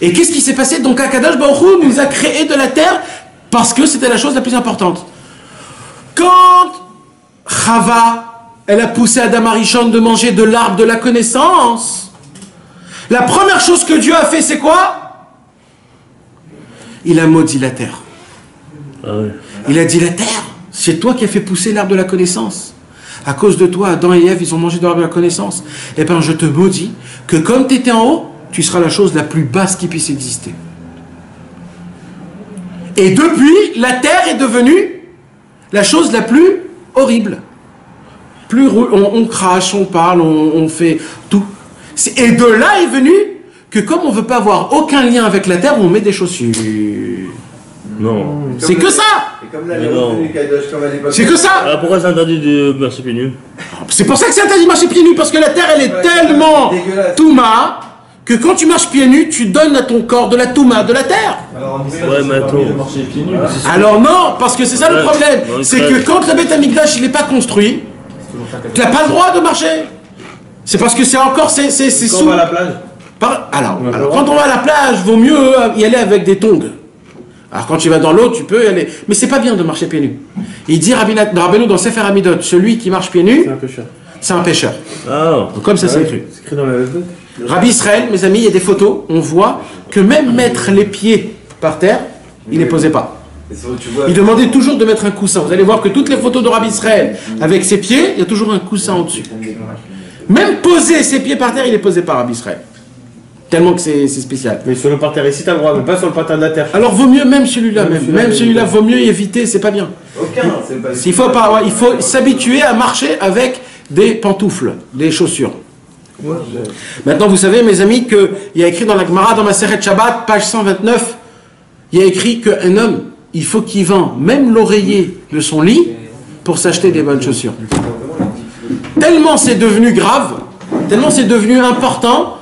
Et qu'est-ce qui s'est passé? Donc Akadosh Baruch Hu nous a créé de la terre parce que c'était la chose la plus importante. Quand Chava, elle a poussé Adam Arishon de manger de l'arbre de la connaissance, la première chose que Dieu a fait, c'est quoi? Il a maudit la terre. Il a dit, la terre, c'est toi qui as fait pousser l'arbre de la connaissance. À cause de toi, Adam et Ève, ils ont mangé de l'arbre de la connaissance. Eh bien, je te maudis que comme tu étais en haut, tu seras la chose la plus basse qui puisse exister. Et depuis, la terre est devenue la chose la plus horrible. Plus on crache, on parle, on fait tout. Et de là est venu que comme on ne veut pas avoir aucun lien avec la terre, on met des chaussures. Non. C'est que ça. Et comme là, c'est que ça. Alors pourquoi c'est interdit de marcher pieds nus? C'est pour ça que c'est interdit de marcher pieds nus, parce que la terre, elle est tellement touma, que quand tu marches pieds nus, tu donnes à ton corps de la touma, de la terre. Alors, ouais, mais attends. De marcher pieds nus. Alors non, parce que c'est ça le problème. C'est que quand le Beth Amikdash, il n'est pas construit, tu n'as pas le droit de marcher. C'est parce que c'est encore, c'est Quand sous... on va à la plage. Alors, quand on va à la plage, vaut mieux y aller avec des tongs. Alors quand tu vas dans l'eau, tu peux y aller. Mais c'est pas bien de marcher pieds nus. Il dit Rabbeinu dans Sefer Amidot, celui qui marche pieds nus, c'est un pécheur. Ah. Donc, comme ça c'est écrit. C'est écrit dans la lettre. Rabbi Israël, mes amis, il y a des photos, on voit que même mettre les pieds par terre, il ne les posait pas. Il demandait toujours de mettre un coussin. Vous allez voir que toutes les photos de Rabbi Israël, avec ses pieds, il y a toujours un coussin au-dessus. Même poser ses pieds par terre, il ne les posait pas, Rabbi Israël. Tellement que c'est spécial. Mais sur le parterre ici, t'as le droit, mais pas sur le parterre de la terre. Alors vaut mieux, même celui-là, même celui-là, vaut mieux éviter, c'est pas bien. Aucun, c'est pas... Il faut pas, il faut s'habituer à marcher avec des pantoufles, des chaussures. Ouais. Maintenant, vous savez, mes amis, qu'il y a écrit dans la Gemara, dans ma Maseret Shabbat, page 129, il y a écrit qu'un homme, il faut qu'il vende même l'oreiller de son lit pour s'acheter des bonnes chaussures. Tellement c'est devenu grave, tellement c'est devenu important,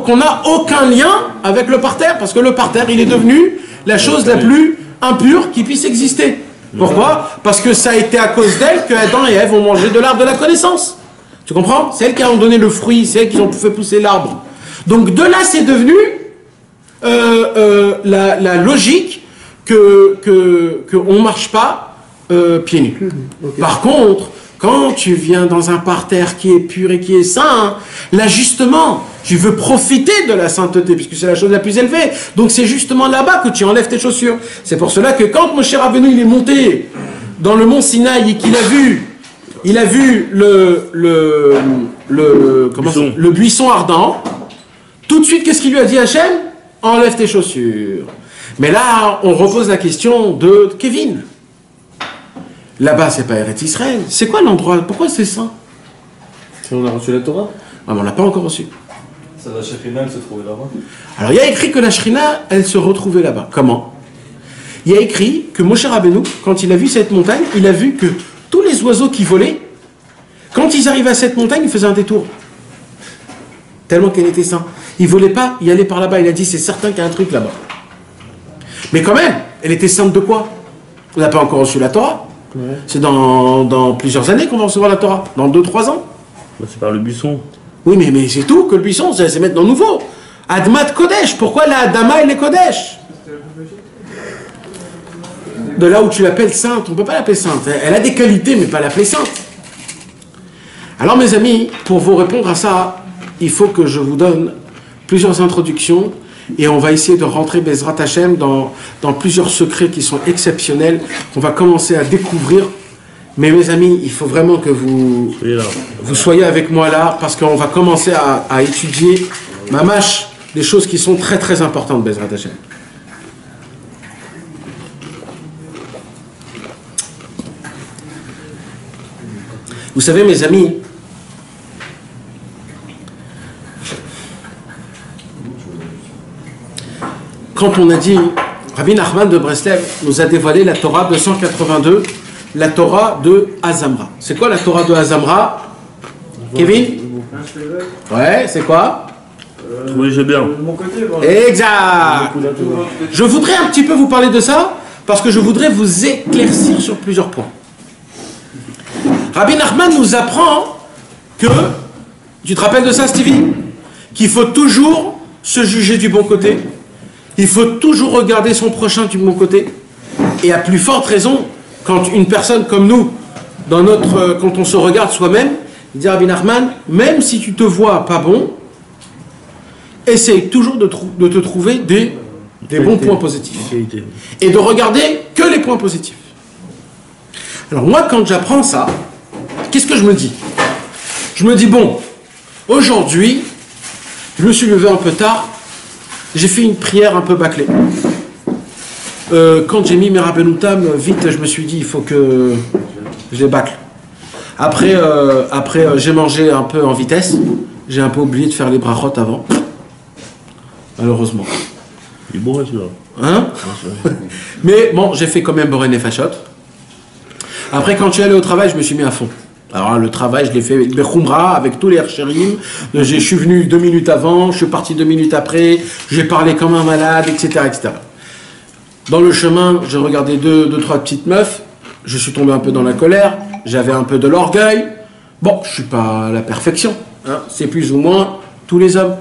qu'on n'a aucun lien avec le parterre, parce que le parterre, il est devenu la chose la plus impure qui puisse exister. Pourquoi? Parce que ça a été à cause d'elle que Adam et Ève ont mangé de l'arbre de la connaissance. Tu comprends? C'est elles qui ont donné le fruit, c'est elles qui ont fait pousser l'arbre. Donc de là, c'est devenu la logique qu'on ne marche pas pieds nus. Okay. Par contre, quand tu viens dans un parterre qui est pur et qui est saint, là justement, tu veux profiter de la sainteté, puisque c'est la chose la plus élevée. Donc c'est justement là-bas que tu enlèves tes chaussures. C'est pour cela que quand Moshe Rabbeinu il est monté dans le mont Sinaï et qu'il a vu, le buisson ardent, tout de suite, qu'est-ce qu'il lui a dit Hachem? Enlève tes chaussures. Mais là, on repose la question de Kevin. Là-bas, c'est pas Eretz Israël. C'est quoi l'endroit? Pourquoi c'est ça? Si on a reçu la Torah? Ah, mais on l'a pas encore reçu. Ça, la Shekhina, elle se trouvait là-bas. Alors, il y a écrit que la Shrina, elle se retrouvait là-bas. Comment? Il y a écrit que Moshe Rabbeinu, quand il a vu cette montagne, il a vu que tous les oiseaux qui volaient, quand ils arrivaient à cette montagne, ils faisaient un détour. Tellement qu'elle était sainte. Ils ne volaient pas, y aller par là-bas. Il a dit, c'est certain qu'il y a un truc là-bas. Mais quand même, elle était sainte de quoi? On n'a pas encore reçu la Torah. Ouais. C'est dans plusieurs années qu'on va recevoir la Torah. Dans 2-3 ans. Bah, c'est par le buisson. Oui, mais c'est tout que le buisson, c'est maintenant nouveau. Admat Kodesh. Pourquoi la Adama, elle est Kodesh? De là où tu l'appelles sainte, on ne peut pas l'appeler sainte. Elle a des qualités, mais pas l'appeler sainte. Alors, mes amis, pour vous répondre à ça, il faut que je vous donne plusieurs introductions et on va essayer de rentrer Bezrat Hashem dans plusieurs secrets qui sont exceptionnels, qu'on va commencer à découvrir. Mais mes amis, il faut vraiment que vous soyez avec moi là, parce qu'on va commencer à étudier, mamash, des choses qui sont très très importantes, Bezrat Hashem. Vous savez, mes amis, quand on a dit, Rabbi Nachman de Breslev nous a dévoilé la Torah 282, la Torah de Azamra. C'est quoi la Torah de Azamra? Kevin? Ouais, c'est quoi? Oui, j'ai bien. Exact. Je voudrais un petit peu vous parler de ça, parce que je voudrais vous éclaircir sur plusieurs points. Rabbi Nachman nous apprend que, tu te rappelles de ça, Stevie? Qu'il faut toujours se juger du bon côté. Il faut toujours regarder son prochain du bon côté. Et à plus forte raison, quand une personne comme nous, quand on se regarde soi-même, il dit Rabbi Nachman, même si tu te vois pas bon, essaye toujours de te trouver des bons points positifs. Et de regarder que les points positifs. Alors moi, quand j'apprends ça, qu'est-ce que je me dis? Je me dis, bon, aujourd'hui, je me suis levé un peu tard, j'ai fait une prière un peu bâclée. Quand j'ai mis mes Rabbenoutam, vite, je me suis dit, il faut que je les bâcle. Après, j'ai mangé un peu en vitesse, j'ai un peu oublié de faire les brachot avant. Malheureusement. Il est bon, celui-là. Hein? Mais bon, j'ai fait quand même Boré Nefashot. Après, quand je suis allé au travail, je me suis mis à fond. Alors, le travail, je l'ai fait avec Bechumra, avec tous les Hercherim. Je suis venu 2 minutes avant, je suis parti 2 minutes après, j'ai parlé comme un malade, etc., etc. Dans le chemin, j'ai regardé 2-3 petites meufs, je suis tombé un peu dans la colère, j'avais un peu de l'orgueil. Bon, je suis pas à la perfection, hein, c'est plus ou moins tous les hommes.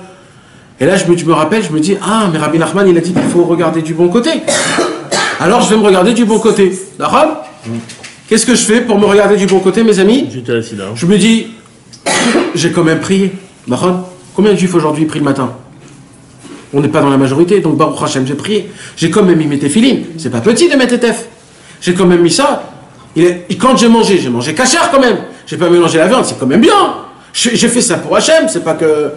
Et là, je me rappelle, je me dis, ah, mais Rabbi Nachman, il a dit qu'il faut regarder du bon côté. Alors, je vais me regarder du bon côté. D'accord? Qu'est-ce que je fais pour me regarder du bon côté, mes amis? J'étais assis là. Je me dis, j'ai quand même prié. Mahon, combien de juifs aujourd'hui prient le matin? On n'est pas dans la majorité, donc Baruch Hashem, j'ai prié. J'ai quand même mis mes téfilim. C'est pas petit de mettre tétef. J'ai quand même mis ça. Quand j'ai mangé kasher quand même. J'ai pas mélangé la viande, c'est quand même bien. J'ai fait ça pour Hashem, c'est pas que...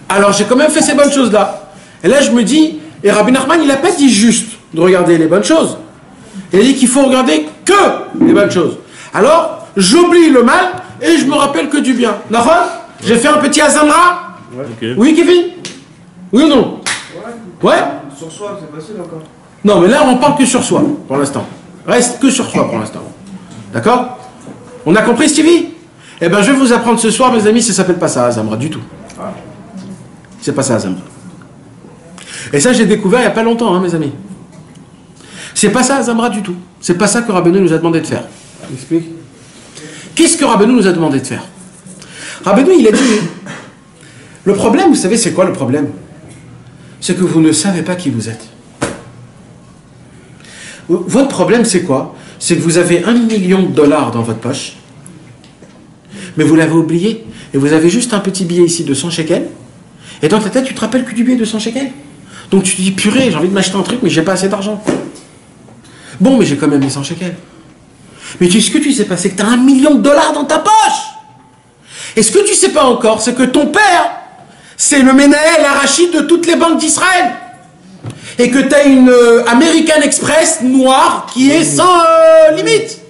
Alors j'ai quand même fait ces bonnes choses-là. Et là je me dis, et Rabbi Nachman, il n'a pas dit juste de regarder les bonnes choses. Il a dit qu'il faut regarder que les bonnes choses. Alors, j'oublie le mal et je me rappelle que du bien. D'accord? J'ai fait un petit Azamra. Ouais. Okay. Oui, Kevin? Oui ou non? Ouais? Sur soi, c'est facile encore. Non, mais là, on parle que sur soi, pour l'instant. Reste que sur soi, pour l'instant. D'accord? On a compris, Stevie? Eh bien, je vais vous apprendre ce soir, mes amis, ça ne s'appelle pas ça, Azamra, du tout. C'est pas ça, Azamra. Et ça, j'ai découvert il n'y a pas longtemps, hein, mes amis. C'est pas ça, Azamra, du tout. C'est pas ça que Rabbeinu nous a demandé de faire. Explique. Qu'est-ce que Rabbeinu nous a demandé de faire? Rabbeinu, il a dit, le problème, vous savez, c'est quoi le problème? C'est que vous ne savez pas qui vous êtes. Votre problème, c'est quoi? C'est que vous avez $1 million dans votre poche, mais vous l'avez oublié, et vous avez juste un petit billet ici de 100 shekels, et dans ta tête, tu te rappelles que du billet de 100 shekels. Donc tu te dis, purée, j'ai envie de m'acheter un truc, mais j'ai pas assez d'argent. Bon, mais j'ai quand même mis 100 shekels. Mais ce que tu sais pas, c'est que tu as $1 million dans ta poche. Et ce que tu sais pas encore, c'est que ton père, c'est le Menaël Arachid de toutes les banques d'Israël. Et que tu as une American Express noire qui est sans limite.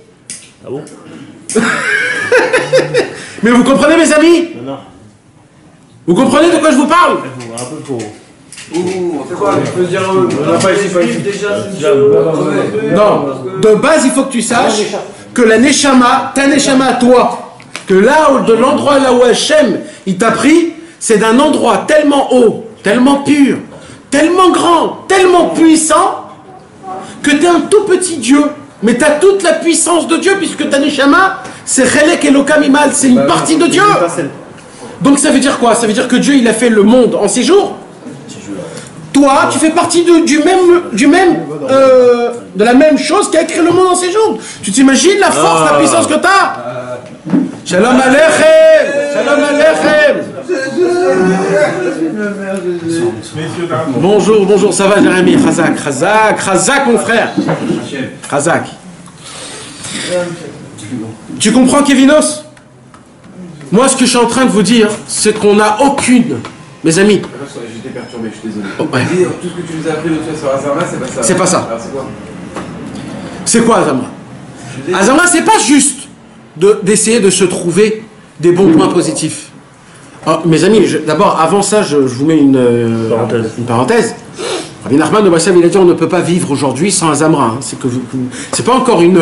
Ah bon? Mais vous comprenez, mes amis? Non. Vous comprenez de quoi je vous parle? Un peu trop. Ouh, c'est quoi? Je peux dire, on n'a pas ici, pas ici. Non, de base, il faut que tu saches que la Neshama, ta Neshama à toi, que là, de l'endroit là où Hachem, il t'a pris, c'est d'un endroit tellement haut, tellement pur, tellement grand, tellement puissant, que tu es un tout petit Dieu, mais tu as toute la puissance de Dieu, puisque ta Neshama, c'est Chelek Elokam Imal, c'est une partie de Dieu. Donc ça veut dire quoi? Ça veut dire que Dieu, il a fait le monde en 6 jours. Toi, tu fais partie de la même chose qui a créé le monde en 6 jours. Tu t'imagines la force, la puissance que tu as? Shalom Aleichem! Shalom Aleichem! Bonjour, ça va Jérémy? Chazak mon frère. Chazak. Tu comprends, Kevinos? Moi, ce que je suis en train de vous dire, c'est qu'on n'a aucune, mes amis. J'étais perturbé, je suis désolé. Oh, ouais. Tout ce que tu nous as appris l'autre fois sur Azamra, c'est pas ça. C'est pas ça. Alors c'est quoi? C'est quoi Azamra? Azamra, c'est pas juste d'essayer de se trouver des bons points positifs. Oh, mes amis, d'abord, avant ça, je vous mets une parenthèse. Rabbi Nachman de Bassav, il a dit on ne peut pas vivre aujourd'hui sans Azamra. Hein. C'est pas encore une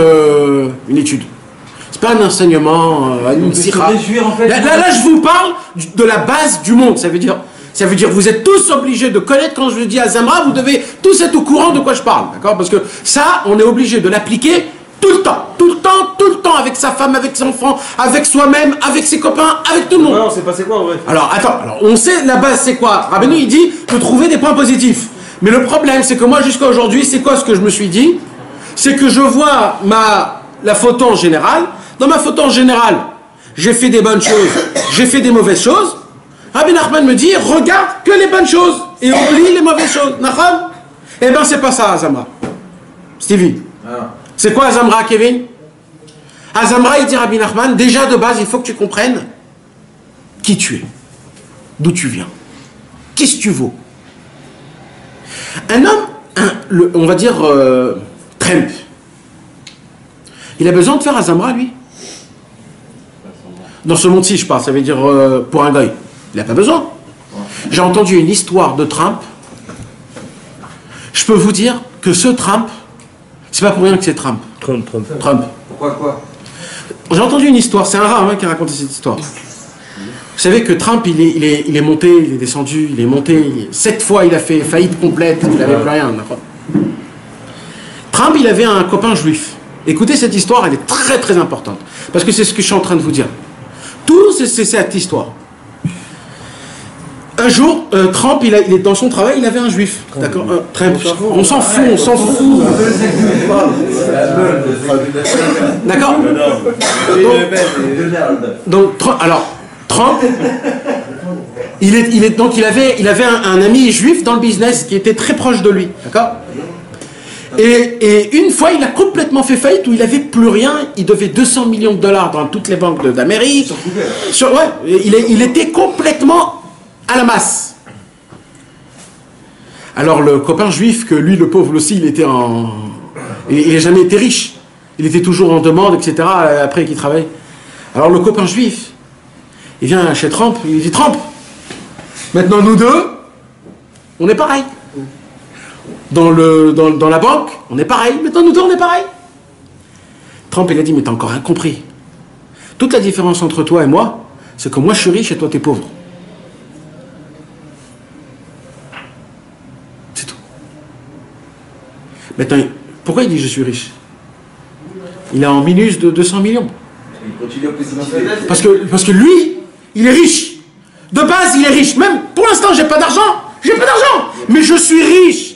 étude. C'est pas un enseignement, une sira. En fait, Là, je vous parle de la base du monde. Ça veut dire, vous êtes tous obligés de connaître, quand je dis Azamra, vous devez tous être au courant de quoi je parle. D'accord? Parce que ça, on est obligé de l'appliquer tout le temps, avec sa femme, avec ses enfants, avec soi-même, avec ses copains, avec tout le monde. Non, c'est passé quoi en vrai? Alors, attends, on sait la base, c'est quoi? Rabbeinu, il dit de trouver des points positifs. Mais le problème, c'est que moi, jusqu'à aujourd'hui, c'est quoi ce que je me suis dit? C'est que je vois la photo en général. Dans ma photo en général, j'ai fait des bonnes choses, j'ai fait des mauvaises choses. Rabbi Nachman me dit, regarde que les bonnes choses et oublie les mauvaises choses. Nachman? Eh bien, c'est pas ça, Azamra. Stevie. C'est quoi Azamra, Kevin? Azamra, il dit Rabbi Nachman, déjà de base, il faut que tu comprennes qui tu es, d'où tu viens, qu'est-ce que tu vaux. Un homme, on va dire, Trump, il a besoin de faire Azamra, lui? Dans ce monde-ci, je parle, ça veut dire pour un goy. Il n'a pas besoin. J'ai entendu une histoire de Trump. Je peux vous dire que ce Trump, c'est pas pour rien que c'est Trump. Trump. Pourquoi quoi? J'ai entendu une histoire, c'est un rat qui a raconté cette histoire. Vous savez que Trump, il est monté, il est descendu, il est monté. 7 fois, il a fait faillite complète, il n'avait plus rien. Trump, il avait un copain juif. Écoutez, cette histoire, elle est très très importante. Parce que c'est ce que je suis en train de vous dire. Tout, c'est cette histoire. Un jour, Trump, il est dans son travail, il avait un juif. D'accord? On s'en fout. D'accord? Donc, alors, Trump, il avait un ami juif dans le business qui était très proche de lui. D'accord? Et une fois, il a complètement fait faillite où il n'avait plus rien. Il devait $200 millions dans toutes les banques d'Amérique. Il était complètement à la masse. Alors le copain juif, que lui, le pauvre aussi, il n'a jamais été riche. Il était toujours en demande, etc. Après qu'il travaille. Alors le copain juif, il vient chez Trump, il dit Trump, maintenant nous deux, on est pareil. Dans la banque, on est pareil. Maintenant nous deux, on est pareil. Trump, il a dit, mais t'as encore rien compris. Toute la différence entre toi et moi, c'est que moi je suis riche et toi t'es pauvre. C'est tout. Maintenant, pourquoi il dit je suis riche? Il est en minus de 200 millions. Parce que lui, il est riche. De base, il est riche. Même pour l'instant, j'ai pas d'argent. Mais je suis riche.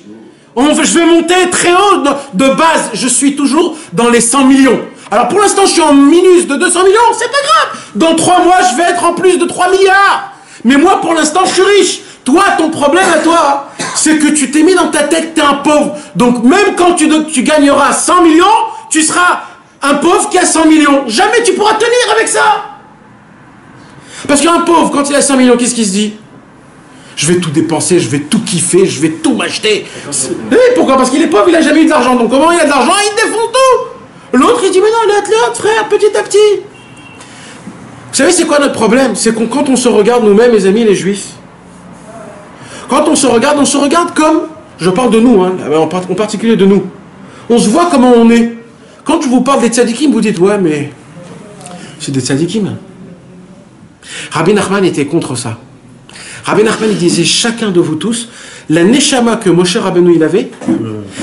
Je vais monter très haut. De base, je suis toujours dans les 100 millions. Alors pour l'instant, je suis en minus de 200 millions. C'est pas grave. Dans 3 mois, je vais être en plus de 3 milliards. Mais moi, pour l'instant, je suis riche. Toi, ton problème à toi, c'est que tu t'es mis dans ta tête que tu es un pauvre. Donc même quand tu gagneras 100 millions, tu seras Un pauvre qui a 100 millions, jamais tu pourras tenir avec ça. Parce qu'un pauvre, quand il a 100 millions, qu'est-ce qu'il se dit? Je vais tout dépenser, je vais tout kiffer, je vais tout m'acheter. Et pourquoi? Parce qu'il est pauvre, il n'a jamais eu d'argent. Donc comment il a de l'argent? Il défonce tout. L'autre, il dit, mais non, l'autre, frère, petit à petit. Vous savez, c'est quoi notre problème? C'est que quand on se regarde nous-mêmes, les amis, les juifs, quand on se regarde comme, je parle de nous, hein, en particulier de nous. On se voit comment on est. Quand je vous parle des tzadikim, vous dites, ouais, mais c'est des tzadikim. Rabbi Nachman était contre ça. Rabbi Nachman, il disait, chacun de vous tous, la neshama que Moshe Rabbeinu il avait,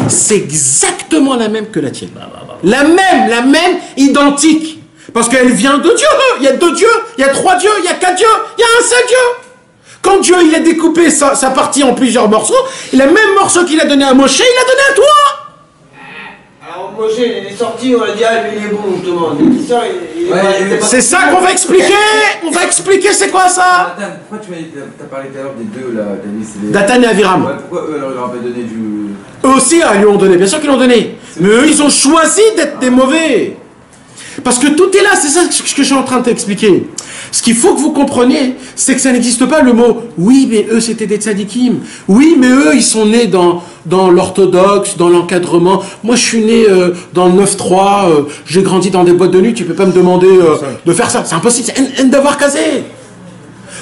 c'est exactement la même que la tienne. La même, identique. Parce qu'elle vient de Dieu. Il y a 2 dieux, il y a 3 dieux, il y a 4 dieux, il y a un seul Dieu. Quand Dieu il a découpé sa partie en plusieurs morceaux, le même morceau qu'il a donné à Moshe, il l'a donné à toi. Alors Moshe, il est sorti, on a dit, ah lui il est bon, justement. C'est ça qu'on va expliquer. On va expliquer c'est quoi ça. Nathan, pourquoi tu as parlé tout à l'heure des deux là, Dathan et Aviram. Ouais, pourquoi eux leur avaient donné du... Eux aussi, ils lui ont donné, bien sûr qu'ils l'ont donné. Mais eux, ils ont choisi d'être des mauvais. Parce que tout est là, c'est ça ce que je suis en train de t'expliquer. Ce qu'il faut que vous compreniez, c'est que ça n'existe pas le mot « oui, mais eux, c'était des tzadikim ». Oui, mais eux, ils sont nés dans l'orthodoxe, dans l'encadrement. Moi, je suis né dans le 9-3, j'ai grandi dans des boîtes de nuit, tu peux pas me demander de faire ça. C'est impossible, c'est un devoir casé.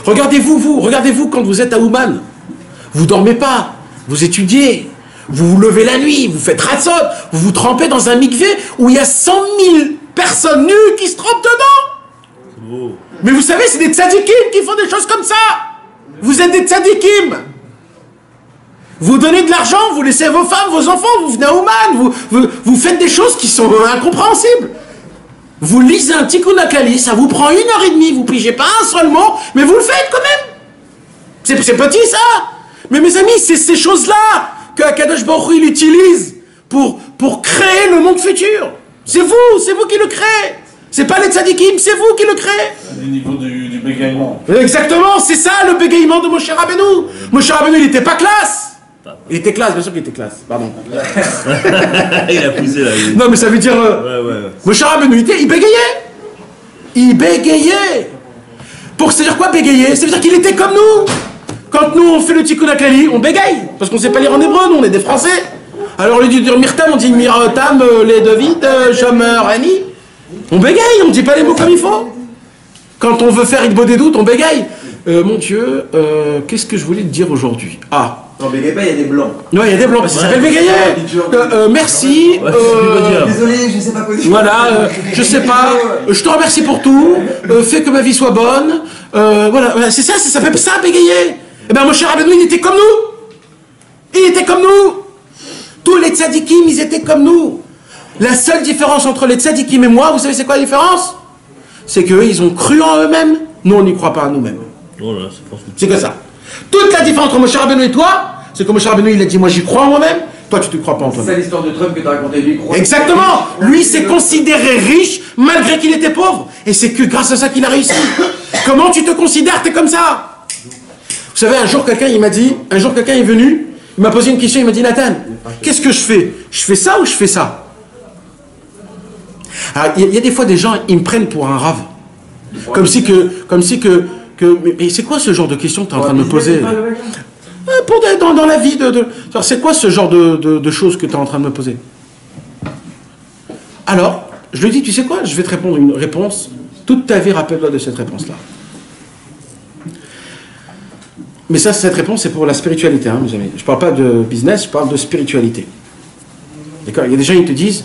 Regardez-vous quand vous êtes à Ouman. Vous dormez pas, vous étudiez. Vous vous levez la nuit, vous faites ratzot, vous vous trempez dans un mikvé où il y a 100 000 personnes nues qui se trempent dedans. Mais vous savez, c'est des tzadikim qui font des choses comme ça. Vous êtes des tzadikim. Vous donnez de l'argent, vous laissez vos femmes, vos enfants, vous venez à Ouman, vous faites des choses qui sont incompréhensibles. Vous lisez un tikkun hakali, ça vous prend 1h30, vous pigez pas un seul mot, mais vous le faites quand même. C'est petit ça. Mais mes amis, c'est ces choses-là que Akadosh Baruch Hu il utilise pour créer le monde futur. C'est vous qui le créez. C'est pas les tzadikim, c'est vous qui le créez. C'est du niveau du bégaiement. Exactement, c'est ça le bégaiement de Moshe Rabbeinu. Moshe Rabbeinu, il était pas classe. Il était classe, bien sûr qu'il était classe, pardon. Il a poussé là. Non mais ça veut dire... Ouais. Moshe Rabbeinu, il bégayait. Il bégayait. Ça veut dire quoi bégayer? Ça veut dire qu'il était comme nous. Quand nous on fait le tikkun haklali, on bégaye. Parce qu'on sait pas lire en hébreu, nous on est des Français. Alors au lieu de dire Mirtam, on dit Miratam, les David, Shomer, Ani. On bégaye, on dit pas les mots comme il faut. Quand on veut faire Idbo des doutes, on bégaye. Mon Dieu, qu'est-ce que je voulais te dire aujourd'hui? Ah. Non, bégaye pas, il y a des blancs. Non, il y a des blancs, ça s'appelle bégayer. Merci. Désolé, je sais pas quoi dire. Voilà, je sais pas. Je te remercie pour tout. Fais que ma vie soit bonne. Voilà, c'est ça, ça s'appelle ça bégayer. Eh bien, Moshe Rabbeinu, il était comme nous. Il était comme nous. Tous les tzadikim, ils étaient comme nous. La seule différence entre les tzadikim et moi, vous savez c'est quoi la différence? C'est qu'eux, ils ont cru en eux-mêmes. Nous, on n'y croit pas en nous-mêmes. Voilà, c'est que ça. Toute la différence entre Moshe Rabbeinu et toi, c'est que Moshe Rabbeinu, il a dit, moi j'y crois en moi-même. Toi, tu te crois pas en toi-même. C'est ça l'histoire de Trump que tu as raconté, lui. Exactement. Lui, s'est considéré riche malgré qu'il était pauvre. Et c'est que grâce à ça qu'il a réussi. Comment tu te considères? T'es comme ça. Vous savez, un jour, quelqu'un est venu, il m'a posé une question, il m'a dit, Nathan, qu'est-ce que je fais? Je fais ça ou je fais ça? Alors, il y a des fois des gens, ils me prennent pour un rave. Comme si mais c'est quoi ce genre de question que tu es en train de me poser? Dans la vie, c'est quoi ce genre de choses que tu es en train de me poser? Alors, je lui dis, tu sais quoi? Je vais te répondre une réponse. Toute ta vie, rappelle-toi de cette réponse-là. Mais ça, cette réponse, c'est pour la spiritualité, hein, mes amis. Je ne parle pas de business, je parle de spiritualité. D'accord? Il y a des gens qui te disent,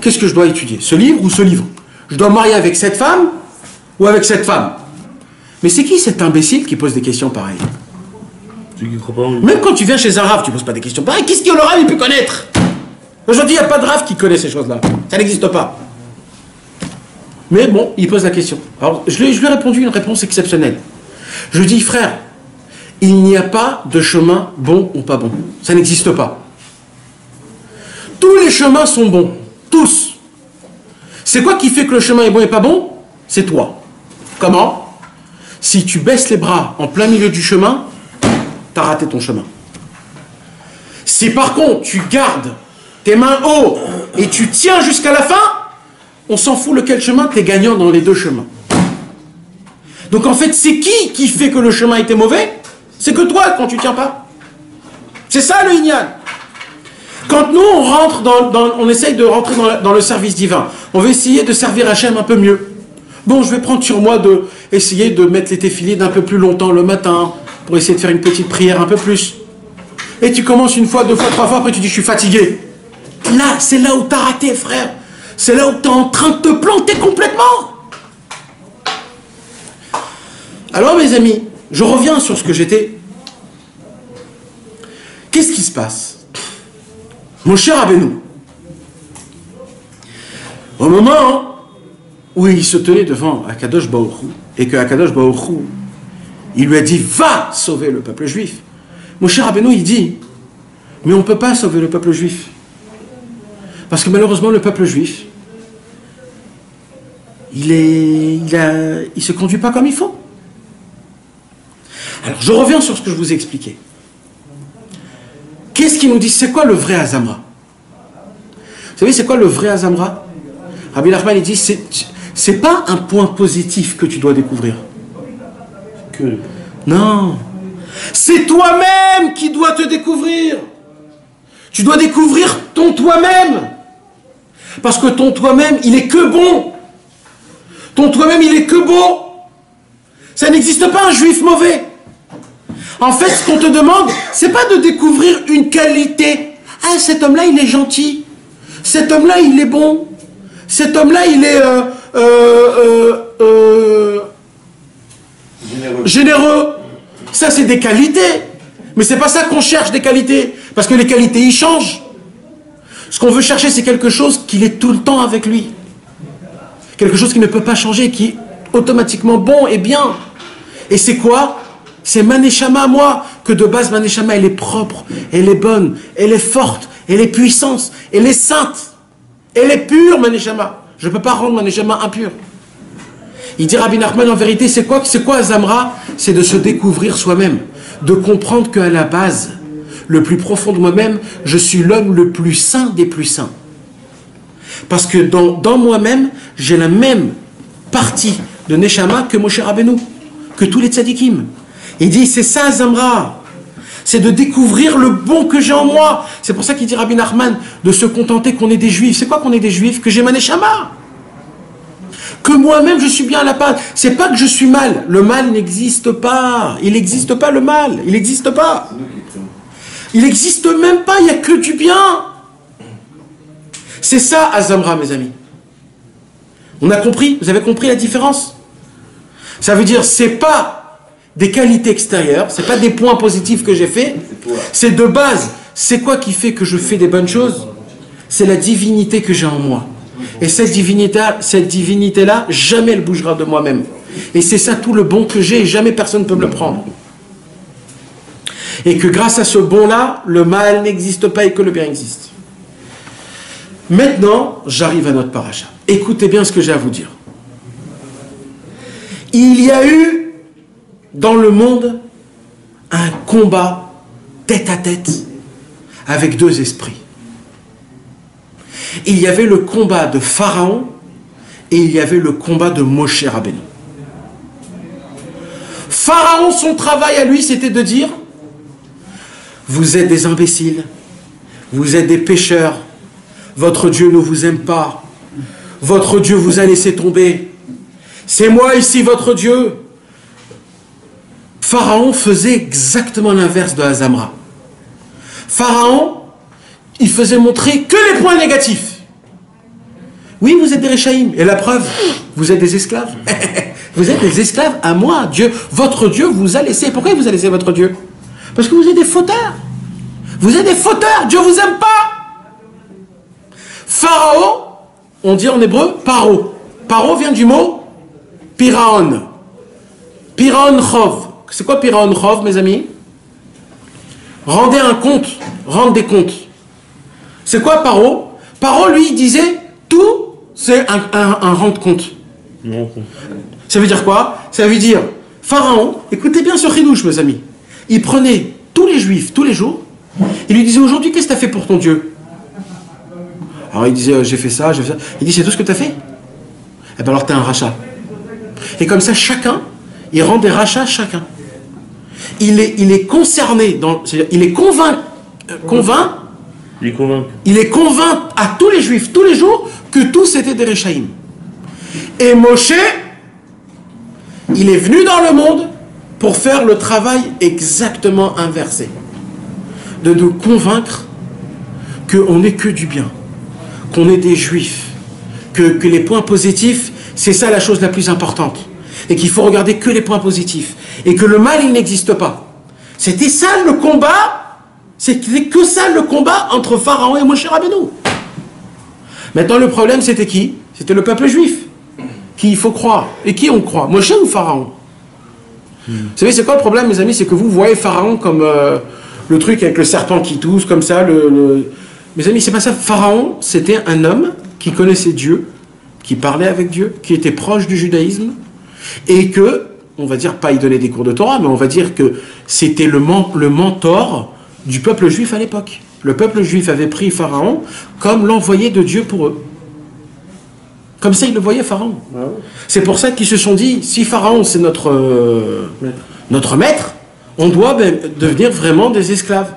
qu'est-ce que je dois étudier? Ce livre ou ce livre? Je dois me marier avec cette femme ou avec cette femme? Mais c'est qui cet imbécile qui pose des questions pareilles? Même quand tu viens chez un rave, tu ne poses pas des questions pareilles. Qu'est-ce que le rave il peut connaître? Aujourd'hui, il n'y a pas de rave qui connaît ces choses-là. Ça n'existe pas. Mais bon, il pose la question. Alors, je lui ai répondu une réponse exceptionnelle. Je lui dis, frère, il n'y a pas de chemin bon ou pas bon. Ça n'existe pas. Tous les chemins sont bons. Tous. C'est quoi qui fait que le chemin est bon et pas bon? C'est toi. Comment? Si tu baisses les bras en plein milieu du chemin, tu as raté ton chemin. Si par contre tu gardes tes mains haut et tu tiens jusqu'à la fin, on s'en fout lequel chemin, tu es gagnant dans les deux chemins. Donc en fait, c'est qui fait que le chemin était mauvais? C'est que toi quand tu tiens pas. C'est ça le Inyan. Quand nous on rentre on essaye de rentrer dans le service divin, on veut essayer de servir Hachem un peu mieux. Bon, je vais prendre sur moi de essayer de mettre les téfilines d'un peu plus longtemps le matin, pour essayer de faire une petite prière un peu plus. Et tu commences une fois, deux fois, trois fois, après tu dis je suis fatigué. Là, c'est là où tu as raté, frère. C'est là où tu es en train de te planter complètement. Alors mes amis, je reviens sur ce que j'étais. Qu'est-ce qui se passe? Mon cher Rabbeinu, au moment où il se tenait devant Akadosh Baruch Hu, et que Akadosh Baruch Hu, il lui a dit, va sauver le peuple juif. Mon cher Rabbeinu, il dit, mais on ne peut pas sauver le peuple juif. Parce que malheureusement, le peuple juif, il se conduit pas comme il faut. Alors, je reviens sur ce que je vous ai expliqué. Qu'est-ce qu'il nous dit? C'est quoi le vrai Azamra? Vous savez, c'est quoi le vrai Azamra? Rabbi Nachman, il dit, c'est pas un point positif que tu dois découvrir. Non. C'est toi-même qui dois te découvrir. Tu dois découvrir ton toi-même. Parce que ton toi-même, il est que bon. Ton toi-même, il est que beau. Ça n'existe pas un juif mauvais. En fait, ce qu'on te demande, c'est pas de découvrir une qualité. Ah, cet homme-là, il est gentil. Cet homme-là, il est bon. Cet homme-là, il est généreux. Ça, c'est des qualités. Mais c'est pas ça qu'on cherche, des qualités. Parce que les qualités, ils changent. Ce qu'on veut chercher, c'est quelque chose qu'il est tout le temps avec lui. Quelque chose qui ne peut pas changer, qui est automatiquement bon et bien. Et c'est quoi? C'est ma neshama à moi, que de base ma neshama elle est propre, elle est bonne, elle est forte, elle est puissante, elle est sainte, elle est pure ma neshama. Je ne peux pas rendre ma neshama impure. Il dit Rabbi Nachman en vérité c'est quoi Azamra? C'est de se découvrir soi-même, de comprendre qu'à la base, le plus profond de moi-même, je suis l'homme le plus saint des plus saints. Parce que dans moi-même, j'ai la même partie de neshama que Moshe Rabbeinu, que tous les tzadikim. Il dit, c'est ça Azamra, c'est de découvrir le bon que j'ai en moi. C'est pour ça qu'il dit Rabbi Nachman, de se contenter qu'on est des juifs. C'est quoi qu'on est des juifs? Que j'ai ma neshama. Que moi-même je suis bien à la pâte. C'est pas que je suis mal. Le mal n'existe pas. Il n'existe pas le mal. Il n'existe pas. Il n'existe même pas. Il n'y a que du bien. C'est ça Azamra, mes amis. On a compris? Vous avez compris la différence? Ça veut dire, c'est pas des qualités extérieures, c'est pas des points positifs que j'ai fait, c'est de base, c'est quoi qui fait que je fais des bonnes choses? C'est la divinité que j'ai en moi. Et cette divinité-là, jamais elle bougera de moi-même. Et c'est ça tout le bon que j'ai, et jamais personne ne peut me le prendre. Et que grâce à ce bon-là, le mal n'existe pas et que le bien existe. Maintenant, j'arrive à notre paracha. Écoutez bien ce que j'ai à vous dire. Il y a eu dans le monde un combat tête à tête avec deux esprits. Il y avait le combat de Pharaon et il y avait le combat de Moshe Rabbeinu. Pharaon, son travail à lui, c'était de dire: vous êtes des imbéciles, vous êtes des pécheurs, votre Dieu ne vous aime pas, votre Dieu vous a laissé tomber, c'est moi ici votre Dieu. Pharaon faisait exactement l'inverse de Azamra. Pharaon, il faisait montrer que les points négatifs. Oui, vous êtes des Réchaïm. Et la preuve, vous êtes des esclaves. Vous êtes des esclaves à moi. Dieu, votre Dieu vous a laissé. Pourquoi il vous a laissé votre Dieu? Parce que vous êtes des fauteurs. Vous êtes des fauteurs. Dieu vous aime pas. Pharaon, on dit en hébreu paro. Paro vient du mot piraon. Piraon chov. C'est quoi Piraon Chov, mes amis? Rendez un compte, rendre des comptes. C'est quoi Paro? Paro, lui, il disait, tout, c'est un rende-compte. Ça veut dire quoi? Ça veut dire, Pharaon, écoutez bien ce chidouche, mes amis. Il prenait tous les juifs, tous les jours, il lui disait, aujourd'hui, qu'est-ce que tu as fait pour ton Dieu? Alors il disait, j'ai fait ça, j'ai fait ça. Il dit, c'est tout ce que tu as fait? eh ben alors tu as un rachat. Et comme ça, chacun, il rend des rachats chacun. Il est concerné, c'est-à-dire il est convaincu, il est convaincu à tous les juifs, tous les jours, que tous étaient des Réchaïm. Et Moshe, il est venu dans le monde pour faire le travail exactement inversé. De nous convaincre qu'on n'est que du bien, qu'on est des juifs, que les points positifs, c'est ça la chose la plus importante. Et qu'il faut regarder que les points positifs. Et que le mal, il n'existe pas. C'était ça le combat, c'était que ça le combat entre Pharaon et Moshe Rabbeinu. Maintenant, le problème, c'était qui? C'était le peuple juif. Qui il faut croire. Et qui on croit? Moshe ou Pharaon? Vous savez, c'est quoi le problème, mes amis? C'est que vous voyez Pharaon comme le truc avec le serpent qui tousse, comme ça. Mes amis, c'est pas ça. Pharaon, c'était un homme qui connaissait Dieu, qui parlait avec Dieu, qui était proche du judaïsme, et que, on va dire, pas il donnait des cours de Torah, mais on va dire que c'était le mentor du peuple juif à l'époque. Le peuple juif avait pris Pharaon comme l'envoyé de Dieu pour eux. Comme ça, ils le voyaient, Pharaon. C'est pour ça qu'ils se sont dit, si Pharaon, c'est notre maître, on doit devenir vraiment des esclaves.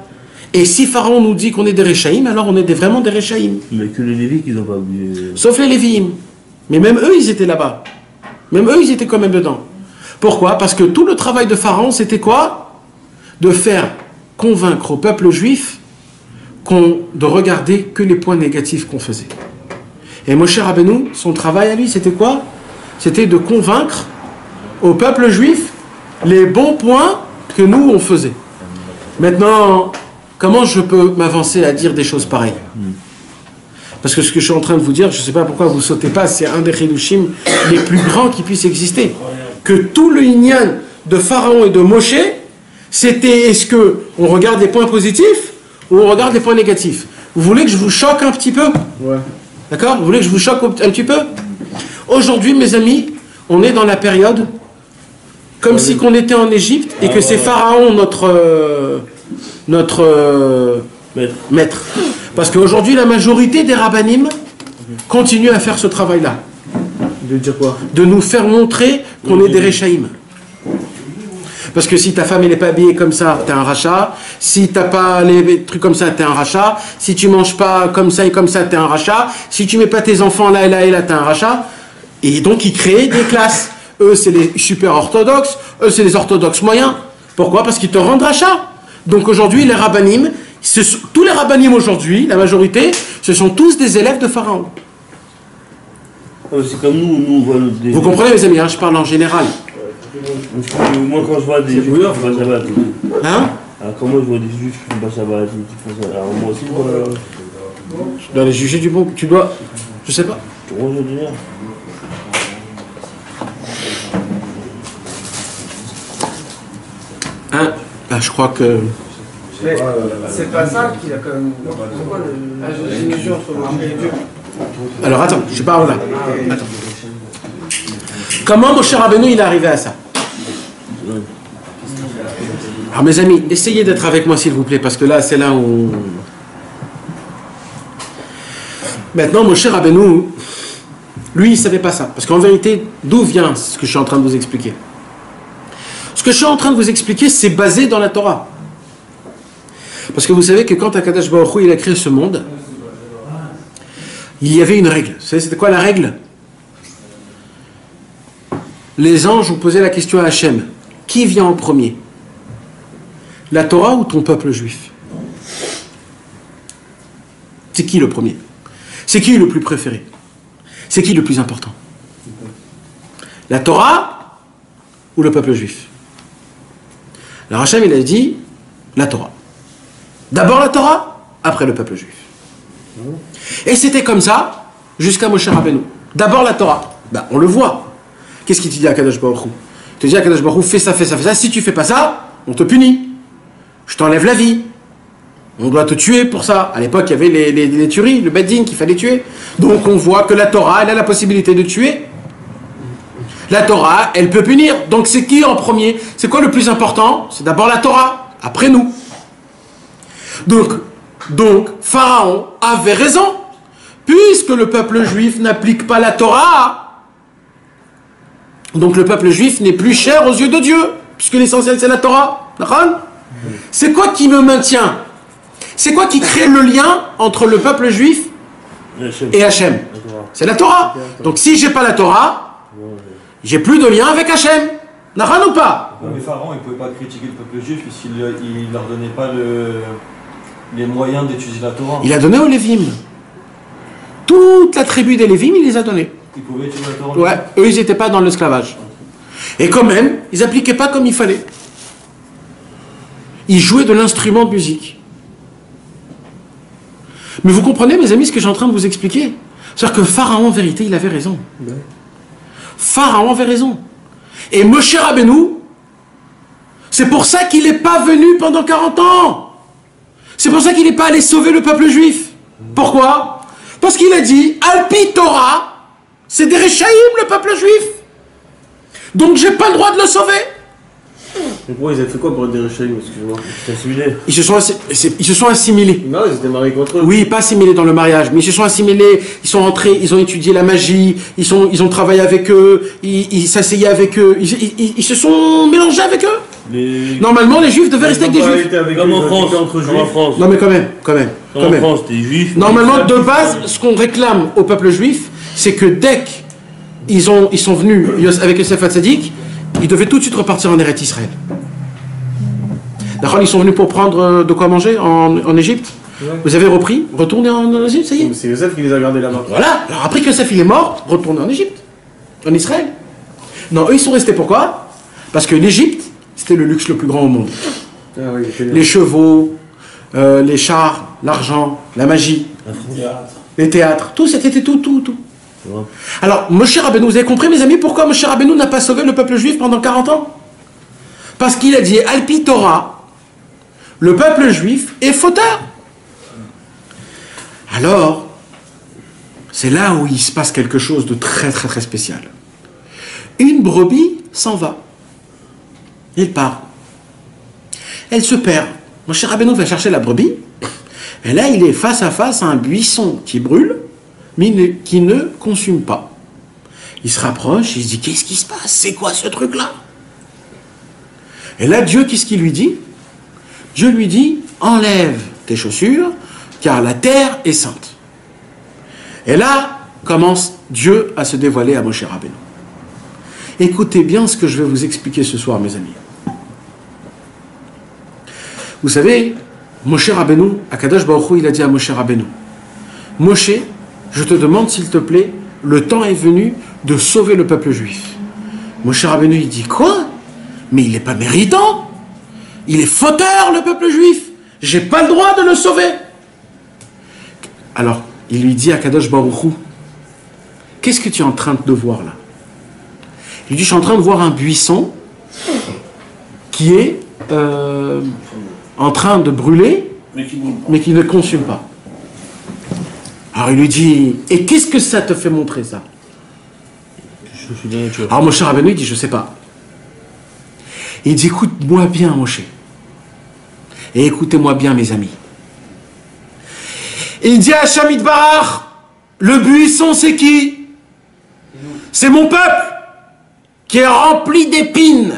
Et si Pharaon nous dit qu'on est des Réchaïm, alors on est vraiment des Réchaïm. Mais que les Lévites, ils n'ont pas oublié. Sauf les Lévi'im. Mais même eux, ils étaient là-bas. Même eux, ils étaient quand même dedans. Pourquoi? Parce que tout le travail de Pharaon, c'était quoi? De faire convaincre au peuple juif de regarder que les points négatifs qu'on faisait. Et Moshe Rabbeinu, son travail à lui, c'était quoi? C'était de convaincre au peuple juif les bons points que nous, on faisait. Maintenant, comment je peux m'avancer à dire des choses pareilles? Parce que ce que je suis en train de vous dire, je ne sais pas pourquoi vous ne sautez pas, c'est un des Chidushim les plus grands qui puissent exister. Que tout le Inyan de Pharaon et de Moshe, c'était est-ce qu'on regarde les points positifs ou on regarde les points négatifs? Vous voulez que je vous choque un petit peu? Ouais. D'accord? Vous voulez que je vous choque un petit peu? Aujourd'hui, mes amis, on est dans la période comme si qu'on était en Égypte et que c'est Pharaon notre maître. Parce qu'aujourd'hui, la majorité des rabbanim continuent à faire ce travail-là. De dire quoi? De nous faire montrer qu'on est des Réchaïm. Parce que si ta femme n'est pas habillée comme ça, t'es un rachat. Si t'as pas les trucs comme ça, t'es un rachat. Si tu manges pas comme ça et comme ça, t'es un rachat. Si tu mets pas tes enfants là et là et là, t'es un rachat. Et donc ils créent des classes. Eux, c'est les super orthodoxes. Eux, c'est les orthodoxes moyens. Pourquoi? Parce qu'ils te rendent rachat. Donc aujourd'hui, les rabbanim, tous les rabbanim aujourd'hui, la majorité, ce sont tous des élèves de Pharaon. C'est comme nous on voit notre... Vous comprenez, mes amis, hein, je parle en général. Moi, quand je vois des juifs qui font pas Shabbat, Hein? alors quand moi je vois des juifs qui font pas Shabbat, qui font ça, alors moi aussi, Tu dois les juger du bon. Tu dois. Je sais pas. comment je veux dire? Hein? Là, je crois que. Mais c'est pas ça qu'il a quand même. Pourquoi l'exécution sur le marché des dieux? Alors attends, je parle là. Attends. Comment Moshe Rabbeinu il est arrivé à ça? Alors mes amis, essayez d'être avec moi s'il vous plaît, parce que là c'est là où... Maintenant Moshe Rabbeinu, lui il ne savait pas ça. Parce qu'en vérité, d'où vient ce que je suis en train de vous expliquer? Ce que je suis en train de vous expliquer, c'est basé dans la Torah. Parce que vous savez que quand Akadosh Baruch Hu il a créé ce monde, il y avait une règle. Vous savez c'était quoi la règle? Les anges ont posé la question à Hachem. Qui vient en premier? La Torah ou ton peuple juif? C'est qui le premier? C'est qui le plus préféré? C'est qui le plus important? La Torah ou le peuple juif? Alors Hachem il a dit la Torah. D'abord la Torah, après le peuple juif. Et c'était comme ça jusqu'à Moshe Rabbeinu. D'abord la Torah. Ben, on le voit. Qu'est-ce qu'il te dit à Kadosh Baruch Hu? Il te dit à Kadosh Baruch Hu, fais ça, fais ça, fais ça. Si tu fais pas ça, on te punit. Je t'enlève la vie. On doit te tuer pour ça. À l'époque, il y avait les tueries, le bedding qu'il fallait tuer. Donc on voit que la Torah, elle a la possibilité de tuer. La Torah, elle peut punir. Donc c'est qui en premier? C'est quoi le plus important? C'est d'abord la Torah, après nous. Donc Pharaon avait raison. Puisque le peuple juif n'applique pas la Torah, Donc le peuple juif n'est plus cher aux yeux de Dieu, puisque l'essentiel c'est la Torah. D'accord? C'est quoi qui me maintient? C'est quoi qui crée le lien entre le peuple juif et Hachem? C'est la Torah. Donc si j'ai pas la Torah, j'ai plus de lien avec Hachem. D'accord ou pas? Mais Pharaon, il ne pouvait pas critiquer le peuple juif puisqu'il ne leur donnait pas les moyens d'étudier la Torah. Il a donné aux Lévim. Toute la tribu des Lévim, il les a donnés. Ils pouvaient étudier la Torah. Ouais, eux, ils n'étaient pas dans l'esclavage. Et quand même, ils n'appliquaient pas comme il fallait. Ils jouaient de l'instrument de musique. Mais vous comprenez, mes amis, ce que j'ai en train de vous expliquer? C'est-à-dire que Pharaon, en vérité, il avait raison. Pharaon avait raison. Et Moshe Rabbeinu, c'est pour ça qu'il n'est pas venu pendant 40 ans. C'est pour ça qu'il n'est pas allé sauver le peuple juif. Pourquoi? Parce qu'il a dit, Alpi Torah, c'est des Réchaïm, le peuple juif. Donc j'ai pas le droit de le sauver. Mais pourquoi ils avaient fait quoi pour être des Réchaïm? Excuse-moi. Ils se sont assimilés. Non, ils étaient mariés contre eux. Oui, pas assimilés dans le mariage, mais ils se sont assimilés, ils sont rentrés, ils ont étudié la magie, ils ont travaillé avec eux, ils s'asseyaient avec eux, ils se sont mélangés avec eux. Normalement, les juifs devaient rester avec des juifs. Comme en France. Non mais quand même. En France, t'es juif. Normalement, de base, ce qu'on réclame au peuple juif, c'est que dès qu'ils sont venus avec Yosef Hatzadik, ils devaient tout de suite repartir en Eretz Israël. D'accord, ils sont venus pour prendre de quoi manger en Égypte. Ouais. Vous avez repris, retournez en Égypte, ça y est. C'est Yosef qui les a gardés là-bas. Voilà, alors après que Yosef il est mort, retournez en Égypte, en Israël. Non, eux ils sont restés pourquoi? Parce que l'Égypte, c'était le luxe le plus grand au monde. Ah oui, les chevaux, les chars, l'argent, la magie, les théâtres, tout, c'était tout. Ouais. Alors, Moshe Rabbeinu, vous avez compris mes amis, pourquoi Moshe Rabbeinu n'a pas sauvé le peuple juif pendant 40 ans? Parce qu'il a dit, Alpi Torah, le peuple juif est fauteur. Alors, c'est là où il se passe quelque chose de très spécial. Une brebis s'en va. Il part. Elle se perd. Moshe Rabbeinu va chercher la brebis. Et là, il est face à face à un buisson qui brûle, mais qui ne consume pas. Il se rapproche, il se dit, qu'est-ce qui se passe? C'est quoi ce truc-là? Et là, Dieu, qu'est-ce qu'il lui dit? Dieu lui dit, enlève tes chaussures, car la terre est sainte. Et là, commence Dieu à se dévoiler à Moshe Rabbeinu. Écoutez bien ce que je vais vous expliquer ce soir, mes amis. Vous savez, Moshe Rabbeinu, Akadosh Baruch Hu, il a dit à Moshe Rabbeinu, Moshe, je te demande s'il te plaît, le temps est venu de sauver le peuple juif. Moshe Rabbeinu, il dit, quoi? Mais il n'est pas méritant. Il est fauteur, le peuple juif. J'ai pas le droit de le sauver. Alors, il lui dit à Kadosh Baruch Hu, qu'est-ce que tu es en train de voir là? Il lui dit, je suis en train de voir un buisson qui est en train de brûler, mais qui ne consume pas. Alors il lui dit, et qu'est-ce que ça te fait montrer ça? Alors Moshe Rabbeinu, il dit, je sais pas. Il dit, écoute-moi bien, Moshe. Et écoutez-moi bien, mes amis. Et il dit à Hachem Yitbarach, le buisson, c'est qui? C'est mon peuple, qui est rempli d'épines.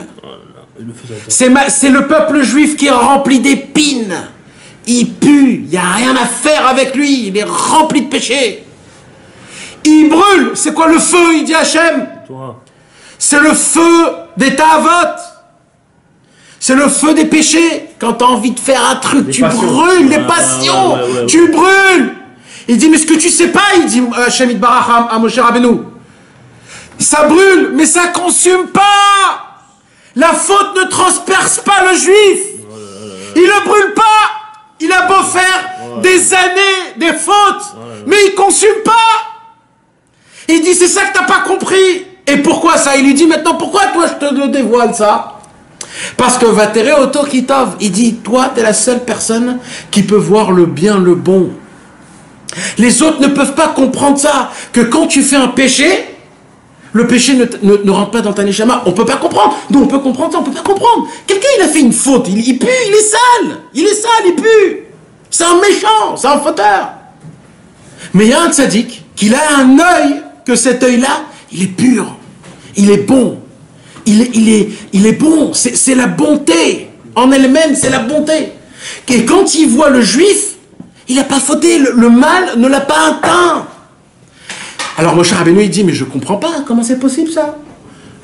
C'est le peuple juif qui est rempli d'épines. Il pue, il n'y a rien à faire avec lui, il est rempli de péché. Il brûle, c'est quoi le feu? Il dit Hachem. C'est le feu des ta'avot. C'est le feu des péchés. Quand tu as envie de faire un truc, tu brûles, les passions, tu brûles. Il dit, mais ce que tu sais pas, il dit Hachem Yitbarach à Moshe Rabbeinu, ça brûle, mais ça consume pas. La faute ne transperce pas le juif. Il ne brûle pas. Il a beau faire des années, des fautes, mais il ne consume pas. Il dit, c'est ça que tu n'as pas compris. Et pourquoi ça? Il lui dit, maintenant, pourquoi toi je te dévoile ça? Parce que Vatere Oto Kitov, il dit, toi, tu es la seule personne qui peut voir le bien, le bon. Les autres ne peuvent pas comprendre ça, que quand tu fais un péché, le péché ne rentre pas dans ta neshama. On ne peut pas comprendre. Nous, on peut comprendre ça, on ne peut pas comprendre. Quelqu'un, il a fait une faute, il pue, il est sale. Il est sale, il pue. C'est un méchant, c'est un fauteur. Mais il y a un tzaddik, qu'il a un œil, que cet œil-là, il est pur, il est bon, il est bon, c'est la bonté. En elle-même, c'est la bonté. Et quand il voit le juif, il n'a pas fauté, le mal ne l'a pas atteint. Alors Moshe Rabbeinu, il dit, mais je ne comprends pas, comment c'est possible ça?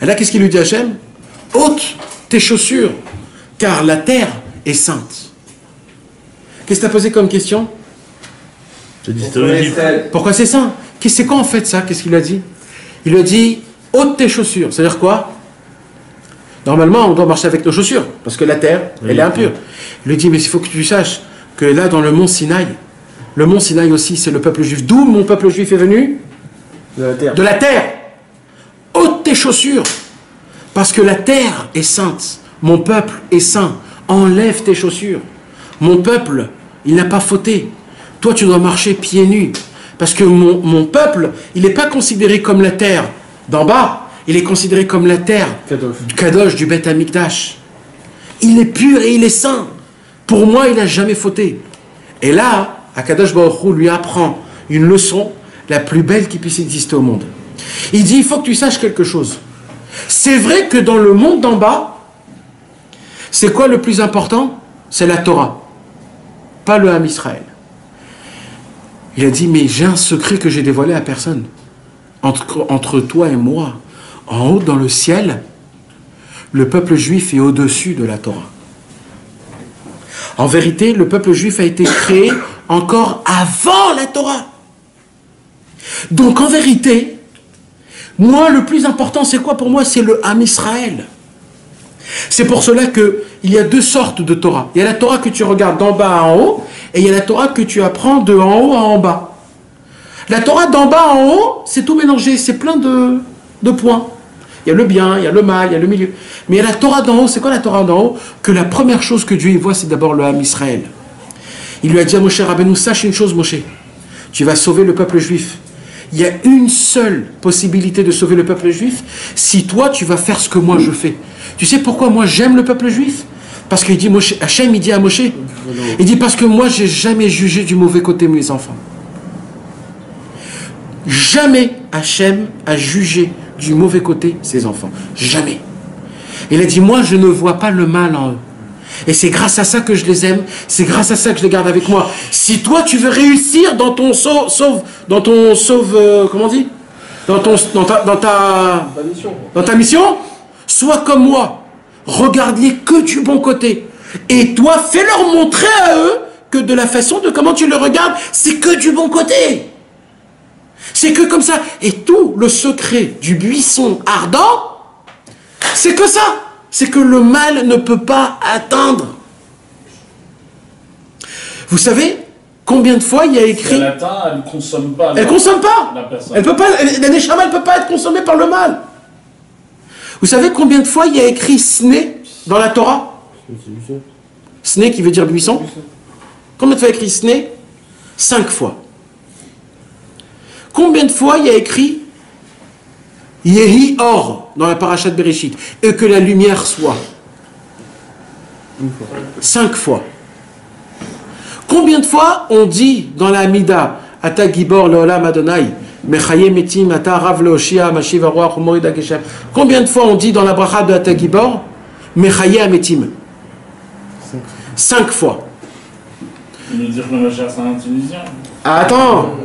Et là, qu'est-ce qu'il lui dit Hachem? Ôte tes chaussures, car la terre est sainte. Qu'est-ce que tu as posé comme question? Pourquoi c'est saint? C'est quoi en fait ça? Qu'est-ce qu'il a dit? Il lui a dit, ôte tes chaussures. C'est-à-dire quoi? Normalement, on doit marcher avec nos chaussures, parce que la terre, elle est impure. Il lui dit, mais il faut que tu saches que là, dans le mont Sinaï aussi, c'est le peuple juif. D'où mon peuple juif est venu? De la terre. De la terre. Ôte tes chaussures, parce que la terre est sainte. Mon peuple est saint. Enlève tes chaussures. Mon peuple, il n'a pas fauté. Toi, tu dois marcher pieds nus. Parce que mon peuple, il n'est pas considéré comme la terre d'en bas. Il est considéré comme la terre du Kadosh, du Beth Amikdash. Il est pur et il est saint. Pour moi, il n'a jamais fauté. Et là, Akadosh Baruch Hu lui apprend une leçon la plus belle qui puisse exister au monde. Il dit, il faut que tu saches quelque chose. C'est vrai que dans le monde d'en bas, c'est quoi le plus important? C'est la Torah, pas le Ham Israël. Il a dit, mais j'ai un secret que j'ai dévoilé à personne. Entre toi et moi, en haut dans le ciel, le peuple juif est au-dessus de la Torah. En vérité, le peuple juif a été créé encore avant la Torah. Donc en vérité, moi le plus important c'est quoi pour moi? C'est le Ham Israël. C'est pour cela qu'il y a deux sortes de Torah. Il y a la Torah que tu regardes d'en bas en haut, et il y a la Torah que tu apprends de en haut à en bas. La Torah d'en bas en haut, c'est tout mélangé, c'est plein de points. Il y a le bien, il y a le mal, il y a le milieu. Mais il y a la Torah d'en haut, c'est quoi la Torah d'en haut? Que la première chose que Dieu y voit, c'est d'abord le Ham Israël. Il lui a dit à Moshe Rabbeinu, sache une chose Moshe, tu vas sauver le peuple juif. Il y a une seule possibilité de sauver le peuple juif, si toi tu vas faire ce que moi je fais. Tu sais pourquoi moi j'aime le peuple juif? Parce qu'il dit, Hachem il dit à Moshe, il dit parce que moi j'ai jamais jugé du mauvais côté mes enfants. Jamais Hachem a jugé du mauvais côté ses enfants. Jamais. Il a dit, moi je ne vois pas le mal en eux. Et c'est grâce à ça que je les aime, c'est grâce à ça que je les garde avec moi. Si toi tu veux réussir dans ton comment on dit, dans ta mission, sois comme moi. Regarde-les que du bon côté. Et toi, fais-leur montrer à eux que de la façon de comment tu le regardes, c'est que du bon côté. C'est que comme ça. Et tout le secret du buisson ardent, c'est que ça. C'est que le mal ne peut pas atteindre. Vous savez combien de fois il y a écrit... Elle atteint, elle ne consomme pas. Elle ne consomme pas. La personne. Elle peut pas. La Neshama ne peut pas être consommée par le mal. Vous savez combien de fois il y a écrit Sné dans la Torah? Sné qui veut dire buisson. Combien de fois il y a écrit Sné? 5 fois. Combien de fois il y a écrit Yehi Or dans la parashat Bereshit, et que la lumière soit? 5 fois. Combien de fois on dit dans la Hamida Ata Gibor Leolam Adonai Mechaye Metim Ata Rav Leoshia Mashiv Aruach Umorid Akeshem? Combien de fois on dit dans la bracha de Ata Gibor Mechaye Metim? 5 fois. Il veut dire que le Mashiach c'est un Tunisien. Ah, attends.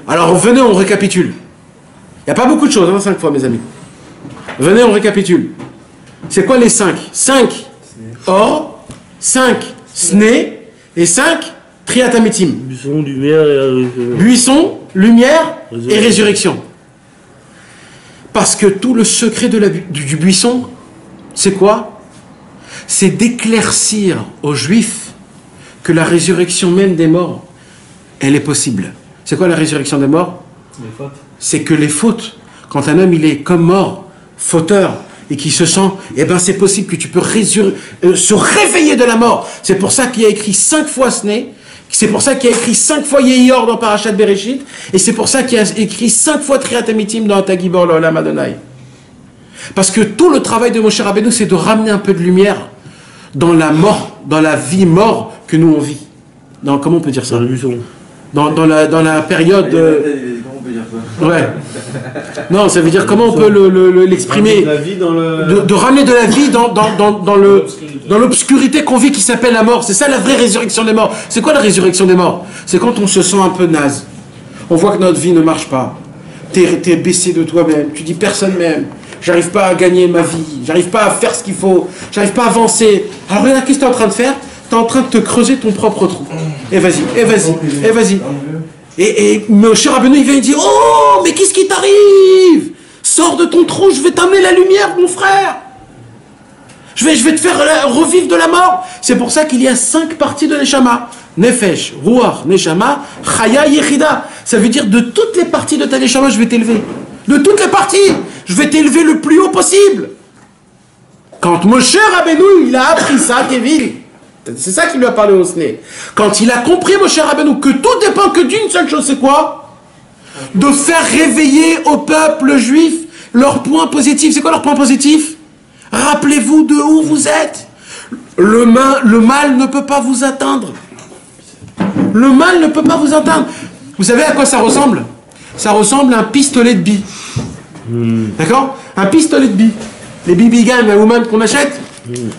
Alors venez, on récapitule. Il n'y a pas beaucoup de choses, 5 fois mes amis. Venez, on récapitule. C'est quoi les 5? 5 Or, 5 Sné, et 5 Triatamitim. Buisson, lumière et Buisson, lumière et résurrection. Parce que tout le secret du buisson, c'est quoi? C'est d'éclaircir aux Juifs que la résurrection même des morts, elle est possible. C'est quoi la résurrection des morts? Les fautes. C'est que les fautes, quand un homme il est comme mort, fauteur, et qui se sent, eh ben c'est possible que tu peux se réveiller de la mort. C'est pour ça qu'il y a écrit 5 fois Sné, c'est pour ça qu'il y a écrit 5 fois Yehior dans Parashat Bereshit, et c'est pour ça qu'il y a écrit 5 fois Triatamitim dans Atagibor Leolam Adonai. Parce que tout le travail de Moshe Rabbeinu, c'est de ramener un peu de lumière dans la mort, dans la vie mort que nous on vit. Comment on peut dire ça? Dans la période... Comment on peut dire ça? Ouais. Non, ça veut dire comment on peut l'exprimer. La vie dans le... De ramener de la vie dans l'obscurité qu'on vit qui s'appelle la mort. C'est ça la vraie résurrection des morts. C'est quoi la résurrection des morts? C'est quand on se sent un peu naze. On voit que notre vie ne marche pas. T'es baissé de toi-même. Tu dis personne m'aime. J'arrive pas à gagner ma vie. J'arrive pas à faire ce qu'il faut. J'arrive pas à avancer. Alors regarde, qu'est-ce que tu es en train de faire? Tu es en train de te creuser ton propre trou. Et vas-y, et vas-y, et vas-y. Et Moshe Rabbeinu, il vient et dit, oh, mais qu'est-ce qui t'arrive? Sors de ton trou, je vais t'amener la lumière, mon frère. Je vais te faire revivre de la mort. C'est pour ça qu'il y a 5 parties de Neshama. Nefesh, Ruach, Neshama, Chaya, Yechida. Ça veut dire de toutes les parties de ta Neshama, je vais t'élever. De toutes les parties, je vais t'élever le plus haut possible. Quand Moshe Rabbeinu, il a appris ça, Kevin, c'est ça qui lui a parlé au Sné. Quand il a compris, Moshe Rabbeinu, que tout dépend que d'une seule chose, c'est quoi? De faire réveiller au peuple juif leurs points positifs. C'est quoi leurs points positifs? Rappelez-vous de où vous êtes. Le mal ne peut pas vous atteindre. Le mal ne peut pas vous atteindre. Vous savez à quoi ça ressemble? Ça ressemble à un pistolet de billes. D'accord? Un pistolet de billes. Les BB guns, la woman qu'on achète.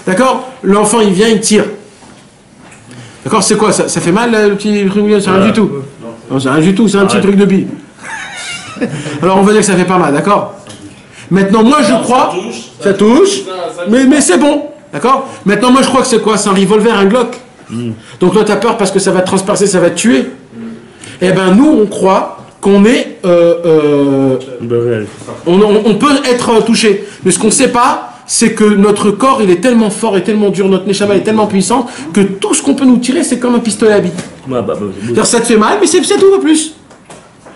D'accord? L'enfant, il vient, il tire. D'accord? C'est quoi ça? Ça fait mal, le petit truc? C'est rien du tout. Non, c'est rien du tout, c'est un petit truc de billes. Alors on va dire que ça fait pas mal, d'accord? Maintenant, moi je crois... Ça touche, mais c'est bon. D'accord? Maintenant, moi je crois que c'est quoi? C'est un revolver, un Glock. Donc là, tu as peur parce que ça va te transpercer, ça va te tuer. Eh ben nous, on croit qu'on est... on peut être touché. Mais ce qu'on ne sait pas, c'est que notre corps, il est tellement fort et tellement dur, notre Neshama est tellement puissant, que tout ce qu'on peut nous tirer, c'est comme un pistolet à billes. C'est-à-dire, ça te fait mal, mais c'est tout, pas plus.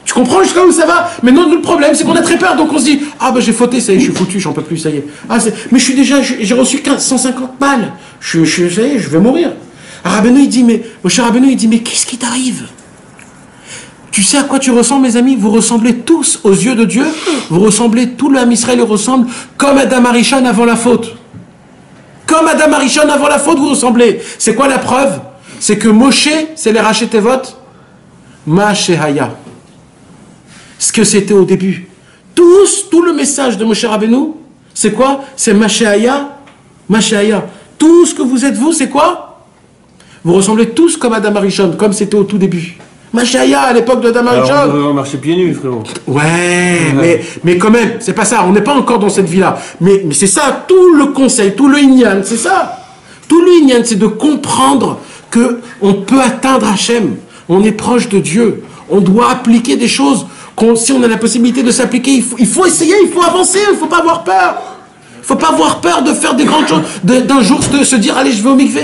Tu comprends jusqu'à où ça va? Mais non, le problème, c'est qu'on a très peur, donc on se dit, ah ben j'ai fauté, ça y est, je suis foutu, j'en peux plus, ça y est. Ah, mais j'ai reçu 150 balles, ça y est, je vais mourir. Rabbeinu, il dit, mais qu'est-ce qui t'arrive? Tu sais à quoi tu ressembles, mes amis? Vous ressemblez tous aux yeux de Dieu. Vous ressemblez, tout le Ham Israël ressemble comme Adam Arishon avant la faute. Comme Adam Arishon avant la faute, vous ressemblez. C'est quoi la preuve? C'est que Moshe, c'est les Raché Tevot, Mashehaya. Ce que c'était au début. Tout le message de Moshe Rabbeinu, c'est quoi? C'est Mashehaya, Mashehaya. Tout ce que vous êtes vous, c'est quoi? Vous ressemblez tous comme Adam Arishon, comme c'était au tout début. Mashaya à l'époque de Adam Arishon. On marchait pieds nus, frérot. Ouais, mais quand même, c'est pas ça. On n'est pas encore dans cette vie-là. Mais c'est ça, tout le conseil, tout le Inyan, c'est ça. Tout le Inyan, c'est de comprendre que on peut atteindre Hachem. On est proche de Dieu. On doit appliquer des choses. Si on a la possibilité de s'appliquer, il faut essayer, il faut avancer, il ne faut pas avoir peur. Il ne faut pas avoir peur de faire des grandes choses, d'un jour se dire, allez, je vais au mikvé.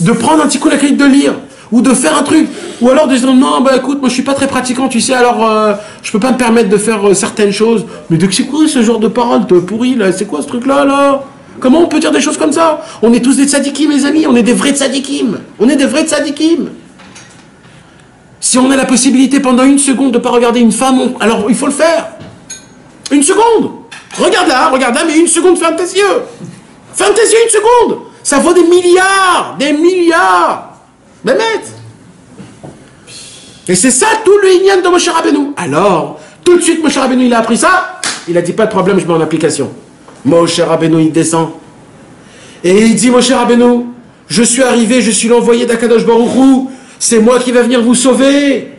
De prendre un petit coup la clé de lire. Ou de faire un truc, ou alors de dire non, bah écoute, moi je suis pas très pratiquant, tu sais, alors je peux pas me permettre de faire certaines choses. Mais de c'est quoi ce genre de parole pourrie là? C'est quoi ce truc là? Comment on peut dire des choses comme ça? On est tous des tzadikim, mes amis, on est des vrais tzadikim. On est des vrais tzadikim. Si on a la possibilité pendant 1 seconde de pas regarder une femme, alors il faut le faire. 1 seconde. Regarde là, mais 1 seconde, ferme tes yeux. Ferme tes yeux 1 seconde. Ça vaut des milliards. Bémet. Et c'est ça tout le Inyan de Moshe Rabbeinu. Alors, tout de suite Moshe Rabbeinu il a appris ça, il a dit pas de problème, je mets en application. Moshe Rabbeinu il descend. Et il dit Moshe Rabbeinu, je suis arrivé, je suis l'envoyé d'Akadosh Baruch Hu, c'est moi qui va venir vous sauver.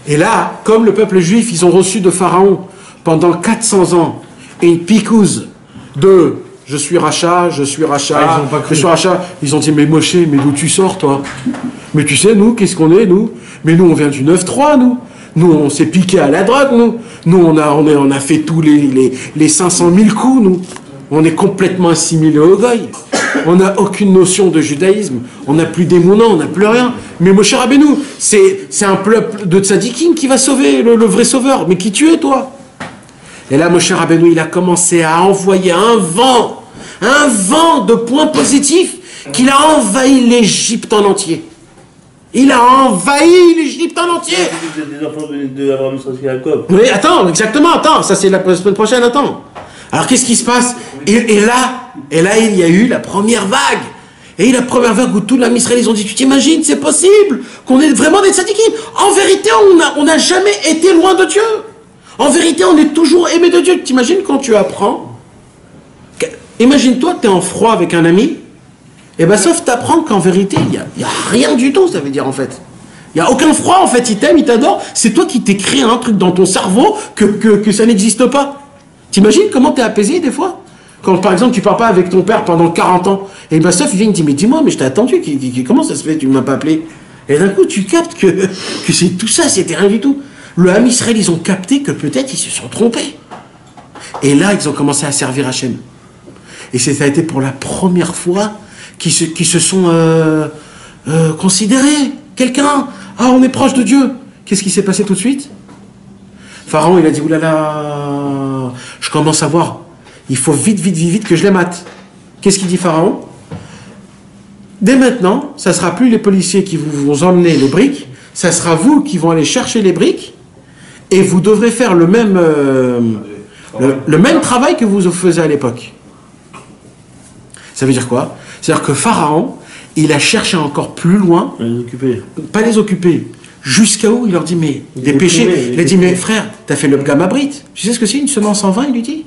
Et là, comme le peuple juif, ils ont reçu de Pharaon pendant 400 ans une picouse de je suis rachat, je suis rachat. Ils ont dit, mais Moshe, mais d'où tu sors, toi? Mais tu sais, nous, qu'est-ce qu'on est, nous? Mais nous, on vient du 9-3, nous. Nous, on s'est piqué à la drogue, nous. Nous, on a fait tous les 500 000 coups, nous. On est complètement assimilés au goy. On n'a aucune notion de judaïsme. On n'a plus d'émouna, on n'a plus rien. Mais Moshe Rabbeinu, c'est un peuple de tzadikim qui va sauver, le vrai sauveur. Mais qui tu es, toi? Et là, Moshe Rabbeinu, il a commencé à envoyer un vent de points positifs qu'il a envahi l'Égypte en entier. Il a envahi l'Égypte en entier. Des enfants de Abraham, Israël et Jacob. Oui, attends, exactement, ça c'est la semaine prochaine, attends. Alors qu'est-ce qui se passe? Et là, il y a eu la première vague. Et la première vague où tout l'Am Israël, ils ont dit, tu t'imagines, c'est possible qu'on ait vraiment des tzadikim. En vérité, on n'a jamais été loin de Dieu. En vérité, on est toujours aimé de Dieu. T'imagines quand tu apprends, imagine-toi, tu es en froid avec un ami, et bien sauf t'apprends qu'en vérité, il n'y a rien du tout, ça veut dire en fait. Il n'y a aucun froid en fait, il t'aime, il t'adore. C'est toi qui t'es créé un truc dans ton cerveau que ça n'existe pas. T'imagines comment tu es apaisé des fois? Quand par exemple tu ne parles pas avec ton père pendant 40 ans, et bien sauf il vient et dit mais dis-moi, mais je t'ai attendu, comment ça se fait, tu ne m'as pas appelé? Et d'un coup tu captes que c'est tout ça, c'était rien du tout. Le Ham Israël, ils ont capté que peut-être ils se sont trompés. Et là, ils ont commencé à servir Hachem. Et ça a été pour la première fois qu'ils se sont considérés. Quelqu'un, ah, on est proche de Dieu. Qu'est-ce qui s'est passé tout de suite? Pharaon, il a dit, oulala, je commence à voir. Il faut vite que je les mate. Qu'est-ce qu'il dit Pharaon? Dès maintenant, ça ne sera plus les policiers qui vont emmener les briques, ça sera vous qui vont aller chercher les briques, et vous devrez faire le même travail que vous faisiez à l'époque. Ça veut dire quoi? C'est-à-dire que Pharaon, il a cherché encore plus loin, pas les occuper, jusqu'à où il leur dit, mais des péchés. Il a dit, mais frère, t'as fait le gamabrit. Tu sais ce que c'est une semence en vin, il lui dit?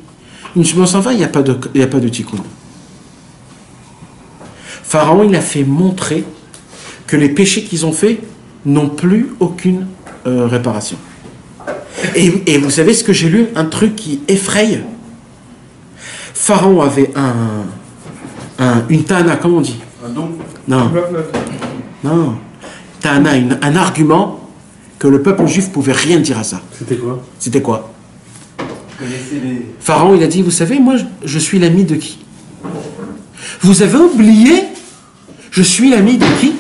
Une semence en vin, il n'y a pas de tikkun. Pharaon, il a fait montrer que les péchés qu'ils ont faits n'ont plus aucune réparation. Et vous savez ce que j'ai lu? Un truc qui effraie. Pharaon avait une tana, comment on dit? Un don? Non. Tana, un argument que le peuple juif pouvait rien dire à ça. C'était quoi? Pharaon, il a dit, vous savez, moi, je suis l'ami de qui? Vous avez oublié? Je suis l'ami de qui?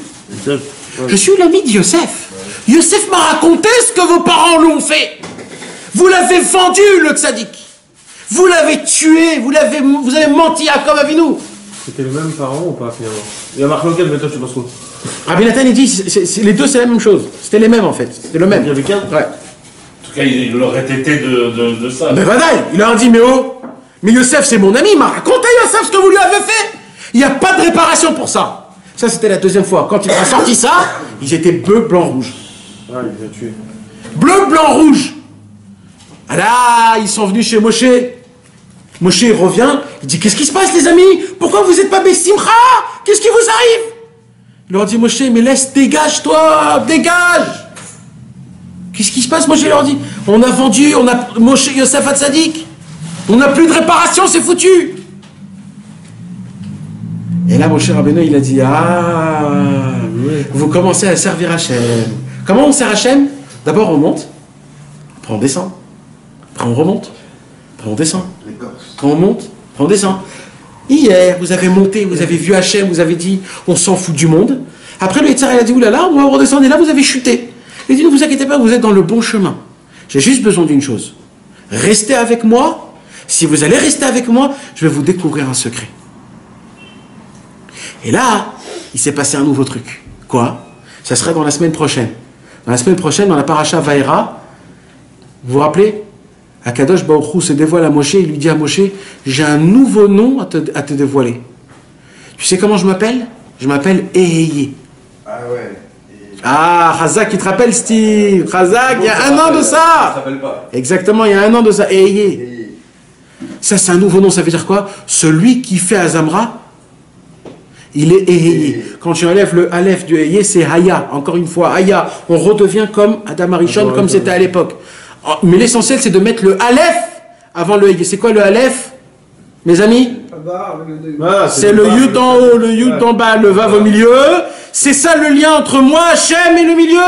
Je suis l'ami de Yosef. Yosef m'a raconté ce que vos parents l'ont fait. Vous l'avez vendu, le tzaddik. Vous l'avez tué, vous avez menti à Jacob Avinu. C'était le même pharaon ou pas finalement? Il y a marqué lequel, mais toi je sais pas trop. Rabbi Nathan, il dit, les deux c'est la même chose. C'était les mêmes en fait. C'était le même. Il y avait qu'un? Ouais. En tout cas, il aurait été de ça. Mais Vadaï, il leur a dit, mais oh, mais Yosef c'est mon ami, il m'a raconté Yosef ce que vous lui avez fait. Il n'y a pas de réparation pour ça. Ça c'était la deuxième fois. Quand il a sorti ça, ils étaient bleu, blanc, rouge. Ah, il les a tués. Bleu, blanc, rouge. Ah là, ils sont venus chez Moshe. Moshe il revient, il dit, qu'est-ce qui se passe les amis? Pourquoi vous n'êtes pas Bessimcha? Qu'est-ce qui vous arrive? Il leur dit, Moshe, mais laisse, dégage toi, dégage. Qu'est-ce qui se passe? Moshe leur dit, on a vendu, Moshe Yosef Hatzadik, on n'a plus de réparation, c'est foutu. Et là, Moshe Rabbeinu, il a dit, vous commencez à servir Hachem. Comment on sert Hachem? D'abord on monte, après on descend, après on remonte, après on descend, après on monte, après on descend. Hier, vous avez monté, vous avez vu Hachem, vous avez dit, on s'en fout du monde. Après le Yetzirah, il a dit, oulala, on va redescendre, et là vous avez chuté. Il a dit, ne vous inquiétez pas, vous êtes dans le bon chemin. J'ai juste besoin d'une chose. Restez avec moi. Si vous allez rester avec moi, je vais vous découvrir un secret. Et là, il s'est passé un nouveau truc. Quoi? Ça sera dans la semaine prochaine. Dans la semaine prochaine, dans la paracha Vaïra, vous vous rappelez? Akadosh Baruch Hu se dévoile à Moshe, il lui dit à Moshe, j'ai un nouveau nom à te dévoiler. Tu sais comment je m'appelle? Je m'appelle Eheye. Ah ouais. Ah, Chazak, il te rappelle Steve? Chazak, il y a un an de ça. Ça s'appelle pas. Exactement, il y a un an de ça. Eheye. Ça, c'est un nouveau nom, ça veut dire quoi? Celui qui fait Azamra, il est Eheye. Quand tu enlèves le Aleph du Eheye, c'est Haya. Encore une fois, Haya. On redevient comme Adam Arishon, comme c'était à l'époque. Mais l'essentiel, c'est de mettre le Aleph avant le Eheye. C'est quoi le Aleph, mes amis? C'est le Yud en haut, le Yud en bas, le Vav au milieu. C'est ça le lien entre moi, Hachem, et le milieu.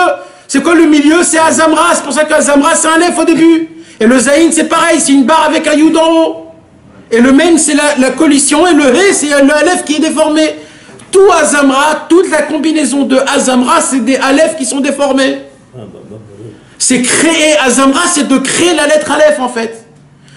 C'est quoi le milieu? C'est Azamra. C'est pour ça qu'Azamra, c'est un Aleph au début. Et le Zayin, c'est pareil, c'est une barre avec un Yud en haut. Et le Mem, c'est la collision. Et le He, c'est le Aleph qui est déformé. Tout Azamra, toute la combinaison de Azamra, c'est des Aleph qui sont déformés. C'est créer Azamra, c'est de créer la lettre Aleph en fait.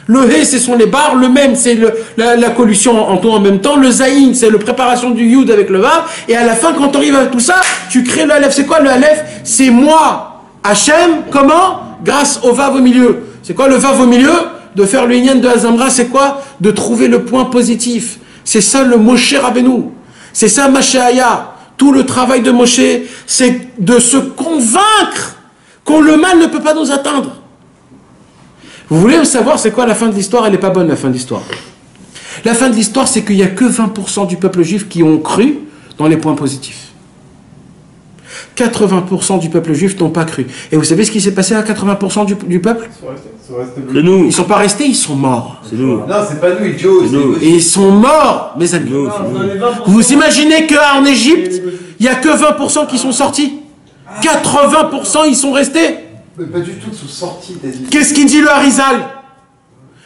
Le He, ce sont les barres, le Mem, c'est la collusion en tout en même temps. Le Zayin, c'est la préparation du Yud avec le Vav. Et à la fin, quand tu arrives à tout ça, tu crées le Aleph. C'est quoi le Aleph? C'est moi, Hachem, comment? Grâce au Vav au milieu. C'est quoi le Vav au milieu? De faire le Inyan de Azamra, c'est quoi? De trouver le point positif. C'est ça le Moshe Rabbeinu. C'est ça Mashéaya. Tout le travail de Moshe, c'est de se convaincre que le mal ne peut pas nous atteindre. Vous voulez savoir c'est quoi la fin de l'histoire? Elle n'est pas bonne, la fin de l'histoire. La fin de l'histoire, c'est qu'il n'y a que 20% du peuple juif qui ont cru dans les points positifs. 80% du peuple juif n'ont pas cru. Et vous savez ce qui s'est passé à 80% du peuple? C'est nous. Ils ne sont pas restés, ils sont morts. C'est nous. Non, c'est pas nous, idiots. Et ils sont morts, mes amis. Vous imaginez qu'en Égypte, il n'y a que 20% qui sont sortis? 80% ils sont restés? Mais pas du tout, ils sont sortis. Qu'est-ce qu'il dit le Harizal?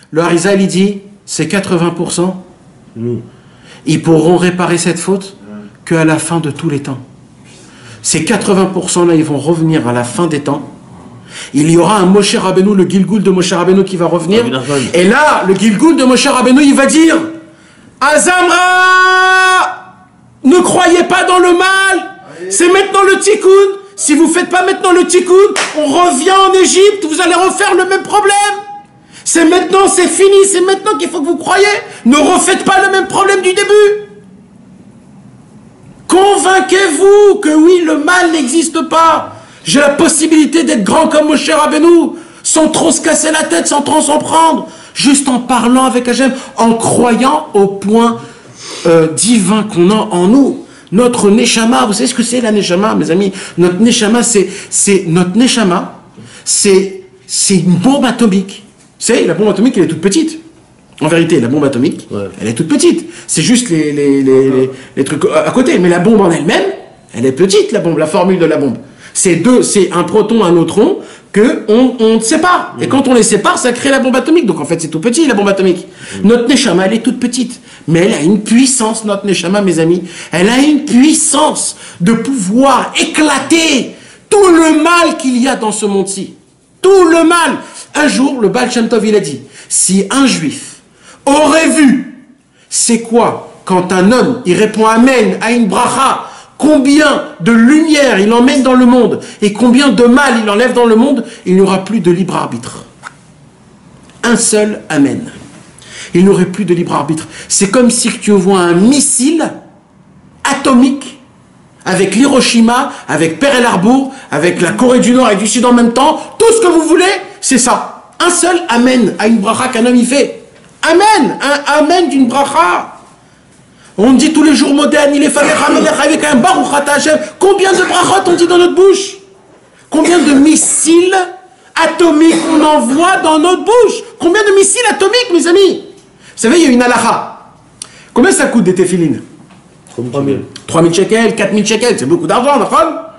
Le Harizal, il dit, c'est 80%. Nous. Ils pourront réparer cette faute qu'à la fin de tous les temps. Ces 80% là, ils vont revenir à la fin des temps. Il y aura un Moshe Rabbeinu, le Gilgoul de Moshe Rabbeinu qui va revenir. Et là, le Gilgoul de Moshe Rabbeinu, il va dire, Azamra, ne croyez pas dans le mal. C'est maintenant le tikkun. Si vous ne faites pas maintenant le tikkun, on revient en Égypte, vous allez refaire le même problème. C'est maintenant, c'est fini, c'est maintenant qu'il faut que vous croyez. Ne refaites pas le même problème du début. Convainquez-vous que oui, le mal n'existe pas. J'ai la possibilité d'être grand comme Moshe Rabbeinu, sans trop se casser la tête, sans trop s'en prendre, juste en parlant avec Hachem, en croyant au point divin qu'on a en nous. Notre Neshama, vous savez ce que c'est la Neshama, mes amis? Notre Neshama, c'est une bombe atomique. Vous savez, la bombe atomique, elle est toute petite. En vérité, la bombe atomique, elle est toute petite. C'est juste les trucs à côté. Mais la bombe en elle-même, elle est petite, la bombe, la formule de la bombe. C'est un proton, un neutron, qu'on sépare. Et quand on les sépare, ça crée la bombe atomique. Donc en fait, c'est tout petit, la bombe atomique. Notre Neshama, elle est toute petite. Mais elle a une puissance, notre Neshama, mes amis. Elle a une puissance de pouvoir éclater tout le mal qu'il y a dans ce monde-ci. Tout le mal. Un jour, le Baal Shem Tov, il a dit, si un juif aurait vu, c'est quoi quand un homme, il répond Amen à une bracha, combien de lumière il emmène dans le monde et combien de mal il enlève dans le monde, il n'y aura plus de libre arbitre. Un seul Amen. Il n'y aurait plus de libre arbitre. C'est comme si tu vois un missile atomique avec l'Hiroshima, avec Pearl Harbor, avec la Corée du Nord et du Sud en même temps, tout ce que vous voulez, c'est ça. Un seul Amen à une bracha qu'un homme y fait. Amen, un Amen d'une bracha. On dit tous les jours moderne, il est fallu avec un Baruch Ata Hashem. Combien de brachot on dit dans notre bouche? Combien de missiles atomiques on envoie dans notre bouche? Combien de missiles atomiques, mes amis? Vous savez, il y a une halakha. Combien ça coûte des téfilines? 3000 shekels, 4000 shekels, c'est beaucoup d'argent, d'accord?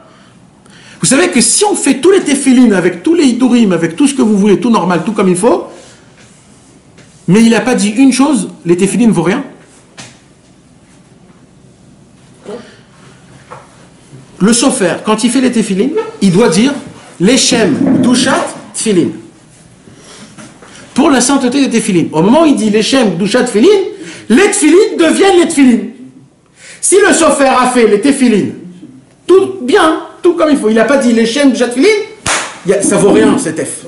Vous savez que si on fait tous les téfilines avec tous les hidurim, avec tout ce que vous voulez, tout normal, tout comme il faut, mais il n'a pas dit une chose, les téfilines ne vaut rien. Le sofer, quand il fait les téfilines, il doit dire Leshem, Dushat, Tfilin. Pour la sainteté des téfilines. Au moment où il dit Leshem, Dushat, Tfilin, les tfilines deviennent les tfilines. Si le sofer a fait les téfilines, tout bien, tout comme il faut, il n'a pas dit Leshem, Dushat, Tfilin, ça vaut rien, cet F.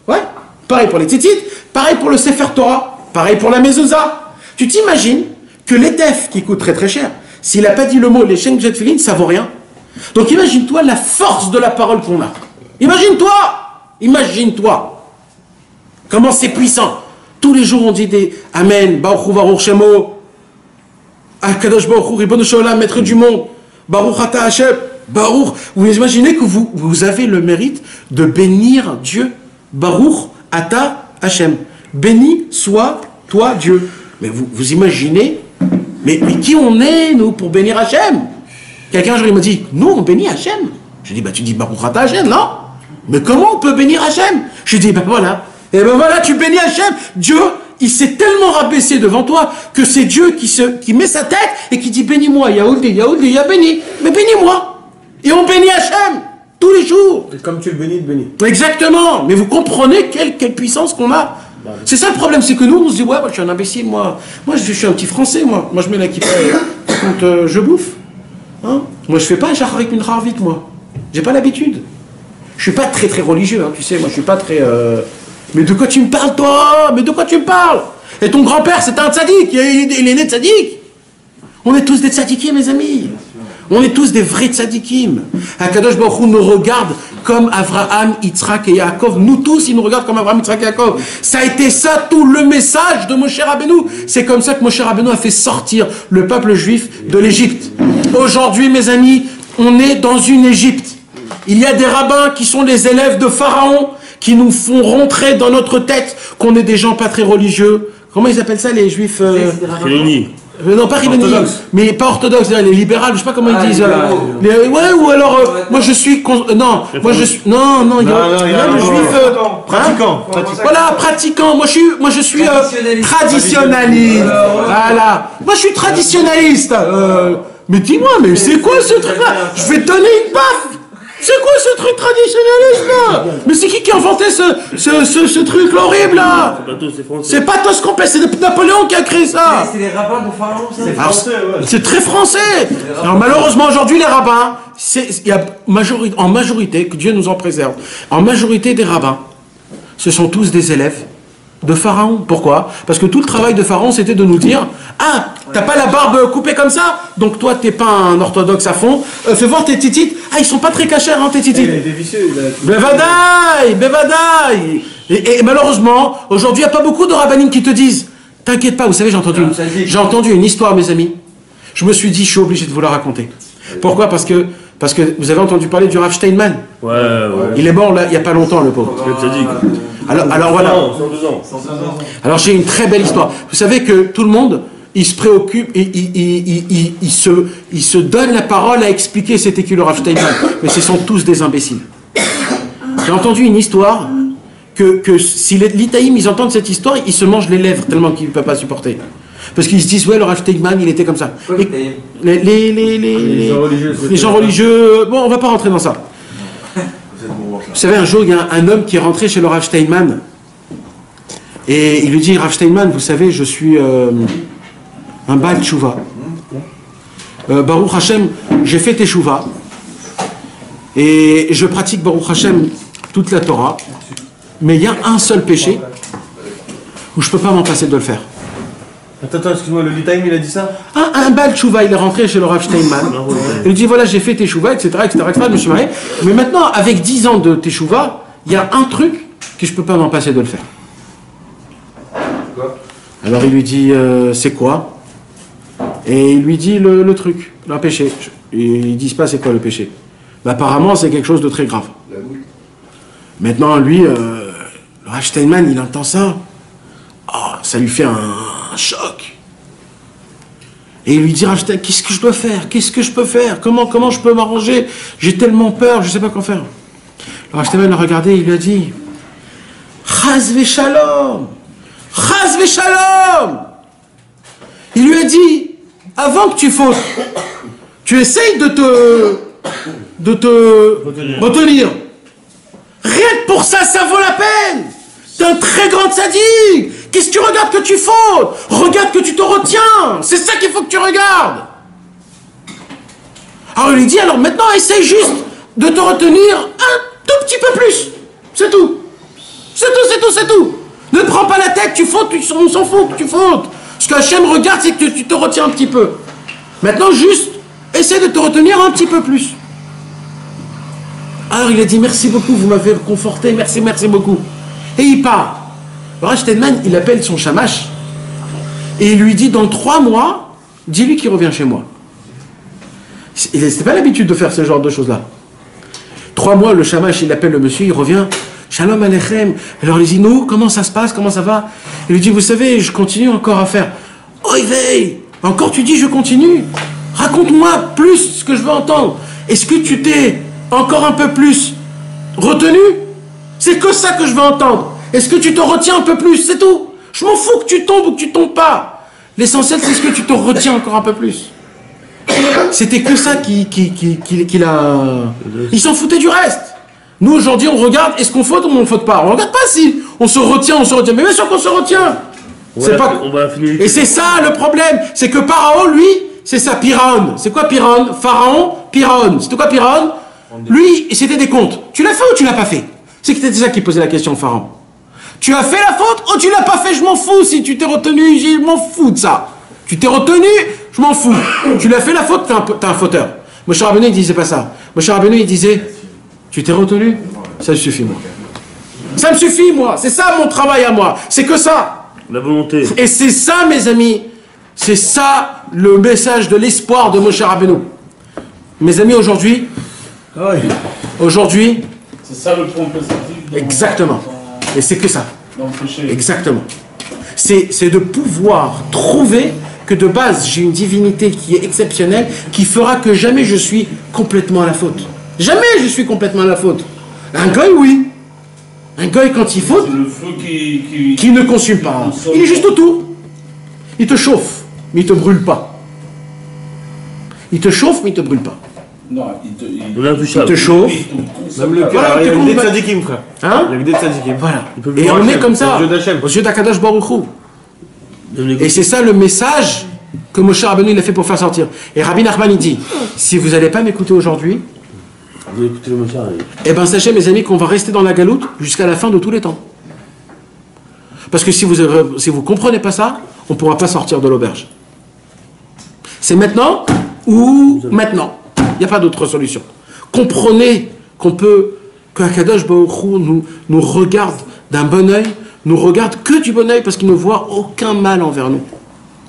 Ouais, pareil pour les titites, pareil pour le Sefer Torah, pareil pour la mezouza. Tu t'imagines que l'ETF qui coûte très très cher, s'il n'a pas dit le mot les Shem Jetfilin, ça vaut rien. Donc imagine-toi la force de la parole qu'on a. Imagine-toi comment c'est puissant. Tous les jours on dit des Amen, Baruch Hu Baruch Shemo, Akadosh Baruch Hu Ribono Shel Olam, maître du monde, Baruch Ata Hashem, Baruch. Vous imaginez que vous avez le mérite de bénir Dieu, Baruch Ata Hashem. Béni soit toi Dieu. Mais vous imaginez, mais qui on est nous pour bénir Hashem? Quelqu'un il m'a dit, nous on bénit Hashem. Je dis, bah tu dis Baruch Ata Hashem, non? Mais comment on peut bénir Hashem? Je dis, ben voilà. Et ben voilà, tu bénis Hashem. Dieu, il s'est tellement rabaissé devant toi que c'est Dieu qui met sa tête et qui dit, bénis-moi, Yaouldi, ya béni. Mais bénis-moi. Et on bénit Hashem tous les jours. Et comme tu le bénis, il te bénit. Exactement. Mais vous comprenez quelle puissance qu'on a. C'est ça le problème, c'est que nous, on se dit, ouais, je suis un imbécile, moi je suis un petit Français, moi je mets la kippa quand je bouffe. Hein, moi je fais pas un shacharit une harvit, moi. J'ai pas l'habitude. Je suis pas très très religieux, hein, tu sais, moi je suis pas très... Mais de quoi tu me parles, toi? Mais de quoi tu me parles? Et ton grand-père, c'était un tzaddik, il est né de tzaddik. On est tous des tzaddikiers, mes amis. On est tous des vrais tzadikim. Akadosh Baruch Hu nous regarde comme Avraham, Yitzhak et Yaakov. Nous tous, il nous regarde comme Avraham, Yitzhak et Yaakov. Ça a été ça tout le message de Moshe Rabbeinu. C'est comme ça que Moshe Rabbeinu a fait sortir le peuple juif de l'Égypte. Aujourd'hui, mes amis, on est dans une Égypte. Il y a des rabbins qui sont les élèves de Pharaon, qui nous font rentrer dans notre tête qu'on est des gens pas très religieux. Comment ils appellent ça, les juifs non, pas orthodoxe. Mais pas orthodoxe, les libérales, je sais pas comment ils disent. Ouais, ou alors, moi je suis. Non, moi je suis. Non, il y a le juif. Pratiquant. Voilà, pratiquant. Moi je suis traditionnaliste. Voilà. Moi je suis traditionnaliste. Mais dis-moi, mais c'est quoi ce truc-là? Je vais te donner une baffe. C'est quoi ce truc traditionnaliste là? Mais c'est qui a inventé ce truc horrible là? C'est pas Toscampé, c'est Napoléon qui a créé ça. C'est les rabbins de Pharaon, ça. C'est français, ouais. C'est très français. Alors malheureusement aujourd'hui les rabbins, il y a en majorité, que Dieu nous en préserve, en majorité des rabbins, ce sont tous des élèves de Pharaon. Pourquoi? Parce que tout le travail de Pharaon c'était de nous dire: ah, t'as pas la barbe coupée comme ça, donc toi t'es pas un orthodoxe à fond, fais voir tes titites, ah ils sont pas très cachers hein tes titites. Il était vicieux, Bevadaï. Et malheureusement, aujourd'hui il n'y a pas beaucoup de rabbinim qui te disent: t'inquiète pas, vous savez, j'ai entendu une histoire mes amis, je me suis dit je suis obligé de vous la raconter. Pourquoi? Parce que vous avez entendu parler du Rav Steinman. Ouais. Il est mort là, il n'y a pas longtemps le pauvre. Alors voilà. 102 ans. Alors j'ai une très belle histoire. Vous savez que tout le monde, il se préoccupe, il se donne la parole à expliquer c'était qui le Rav Steinman. Mais ce sont tous des imbéciles. J'ai entendu une histoire que si les Litaïm ils entendent cette histoire, ils se mangent les lèvres tellement qu'ils ne peuvent pas supporter. Parce qu'ils se disent ouais le Rav Steinman il était comme ça. Les gens religieux, bon on va pas rentrer dans ça. Vous savez, un jour, il y a un homme qui est rentré chez le Rav Steinman et il lui dit: Rav Steinman, vous savez, je suis un Baal Tchouva. Baruch Hashem, j'ai fait Teshuvah et je pratique Baruch Hashem toute la Torah, mais il y a un seul péché où je ne peux pas m'en passer de le faire. Attends, excuse-moi, le Litaïm il a dit ça? Un Baal Tchouva, il est rentré chez le Rav Steinman. Il lui dit: voilà, j'ai fait Teshuvah, etc., je me suis marié. Mais maintenant, avec 10 ans de Teshuvah, il y a un truc que je ne peux pas m'en passer de le faire. Alors il lui dit: c'est quoi? Et il lui dit le truc, le péché. Et ils ne disent pas c'est quoi le péché. Mais apparemment, c'est quelque chose de très grave. Maintenant, lui, le Rav Steinman, il entend ça. Oh, ça lui fait un choc. Et il lui dit: Rav Steinman, qu'est-ce que je dois faire? Qu'est-ce que je peux faire? Comment je peux m'arranger? J'ai tellement peur, je ne sais pas quoi faire. Le Rav Steinman l'a regardé, il lui a dit: Chas v'shalom! Chas v'shalom! Il lui a dit: avant que tu fautes, tu essayes de te retenir. Rien que pour ça, ça vaut la peine. T'es un très grand sadique. Qu'est-ce que tu regardes que tu fautes? Regarde que tu te retiens. C'est ça qu'il faut que tu regardes. Alors il lui dit: alors maintenant, essaye juste de te retenir un tout petit peu plus. C'est tout. C'est tout. Ne prends pas la tête, tu fautes, on s'en fout que tu fautes. Ce qu'Hachem regarde, c'est que tu te retiens un petit peu. Maintenant, juste, essaie de te retenir un petit peu plus. Alors il a dit: merci beaucoup, vous m'avez conforté, merci beaucoup. Et il part. Le Rav Steinman, il appelle son shamash et il lui dit: dans 3 mois, dis-lui qu'il revient chez moi. C'était pas l'habitude de faire ce genre de choses-là. 3 mois, le shamash, il appelle le monsieur, il revient: Shalom Aleichem. Alors il dit: nous, comment ça se passe, comment ça va? Il lui dit: vous savez, je continue encore à faire. Oh, veille, encore tu dis je continue? Raconte-moi plus ce que je veux entendre. Est-ce que tu t'es encore un peu plus retenu? C'est que ça que je veux entendre. Est-ce que tu te retiens un peu plus? C'est tout. Je m'en fous que tu tombes ou que tu tombes pas. L'essentiel, c'est ce que tu te retiens encore un peu plus. C'était que ça qu'il a... Il s'en foutait du reste. Nous, aujourd'hui, on regarde, est-ce qu'on faute ou on ne faute pas? On ne regarde pas si on se retient. Mais bien sûr qu'on se retient. Et c'est ça le problème. C'est que Pharaon, lui, c'est ça, Piraon. C'est quoi Piraon? Pharaon, Piraon. C'était quoi Piraon? Lui, c'était des comptes. Tu l'as fait ou tu l'as pas fait? C'était ça qui posait la question, Pharaon. Tu as fait la faute ou tu l'as pas fait? Je m'en fous. Si tu t'es retenu, je m'en fous de ça. Tu t'es retenu, je m'en fous. Tu l'as fait la faute, t'es un fauteur. Moshe Rabbeinu, il disait pas ça. Moshe Rabbeinu, il disait, tu t'es retenu? Ça me suffit, moi. Ça me suffit, moi. C'est ça mon travail à moi. C'est que ça. La volonté. Et c'est ça, mes amis. C'est ça le message de l'espoir de Moshe Rabbeinu. Mes amis, aujourd'hui, c'est ça le point positif. exactement. Et c'est que ça. Dans le péché. Exactement. C'est de pouvoir trouver que de base, j'ai une divinité qui est exceptionnelle, qui fera que jamais je suis complètement à la faute. Jamais je suis complètement à la faute. Un goy, oui. Un goy, quand il faute, C'est le feu qui ne consume pas. Il est juste autour. Il te chauffe, mais il ne te brûle pas. Il te chauffe, mais il ne te brûle pas. Non, Il te chauffe. Même le Voilà, il y a t'es que des con, tzadikim, frère. Hein? Il y a que des tzadikim. Voilà. peut Et voir on est Hachem, comme ça, aux yeux d'Hachem. aux yeux d'Akadosh Baruch Hu. Et c'est ça le message que Moshe Rabbeinu il a fait pour faire sortir. Et Rabbi Nachman il dit, si vous n'allez pas m'écouter aujourd'hui, Vous écoutez le message. eh bien sachez mes amis qu'on va rester dans la galoute jusqu'à la fin de tous les temps. Parce que si vous comprenez pas ça, on ne pourra pas sortir de l'auberge. C'est maintenant ou maintenant. Il n'y a pas d'autre solution. Comprenez que Akadosh Baruch Hu nous regarde d'un bon œil, nous regarde que du bon œil parce qu'il ne voit aucun mal envers nous.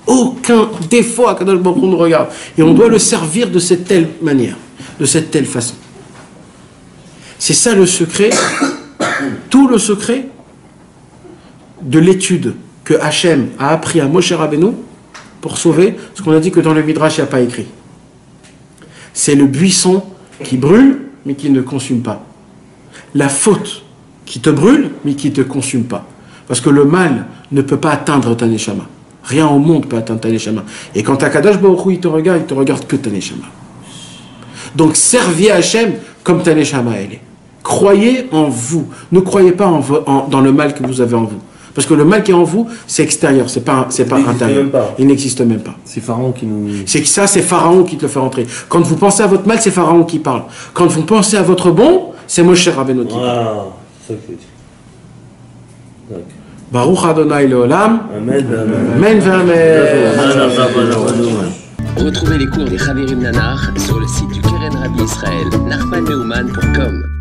Aucun défaut Akadosh Baruch Hu nous regarde. Et on doit le servir de cette telle manière, de cette telle façon. C'est ça le secret, tout le secret de l'étude que Hachem a appris à Moshe Rabbeinu pour sauver, ce qu'on a dit que dans le Midrash, il n'y a pas écrit. C'est le buisson qui brûle, mais qui ne consume pas. La faute qui te brûle, mais qui ne te consume pas. Parce que le mal ne peut pas atteindre ta neshama. Rien au monde peut atteindre ta neshama. Et quand Akadosh Baruch Hu, il te regarde que ta neshama. Donc, servez Hachem comme ta neshama elle est. Croyez en vous. Ne croyez pas dans le mal que vous avez en vous. Parce que le mal qui est en vous, c'est extérieur, c'est pas intérieur. Il n'existe même pas. C'est Pharaon qui nous... C'est Pharaon qui te le fait rentrer. Quand vous pensez à votre mal, c'est Pharaon qui parle. Quand vous pensez à votre bon, c'est Moshe Rabbeinu qui parle. Ah, c'est ça que c'est. Baruch Adonai Leolam. Amen. Amen. Retrouvez les cours des Chavirim Nanar sur le site du Keren Rabbi Israël, nachmanneumann.com.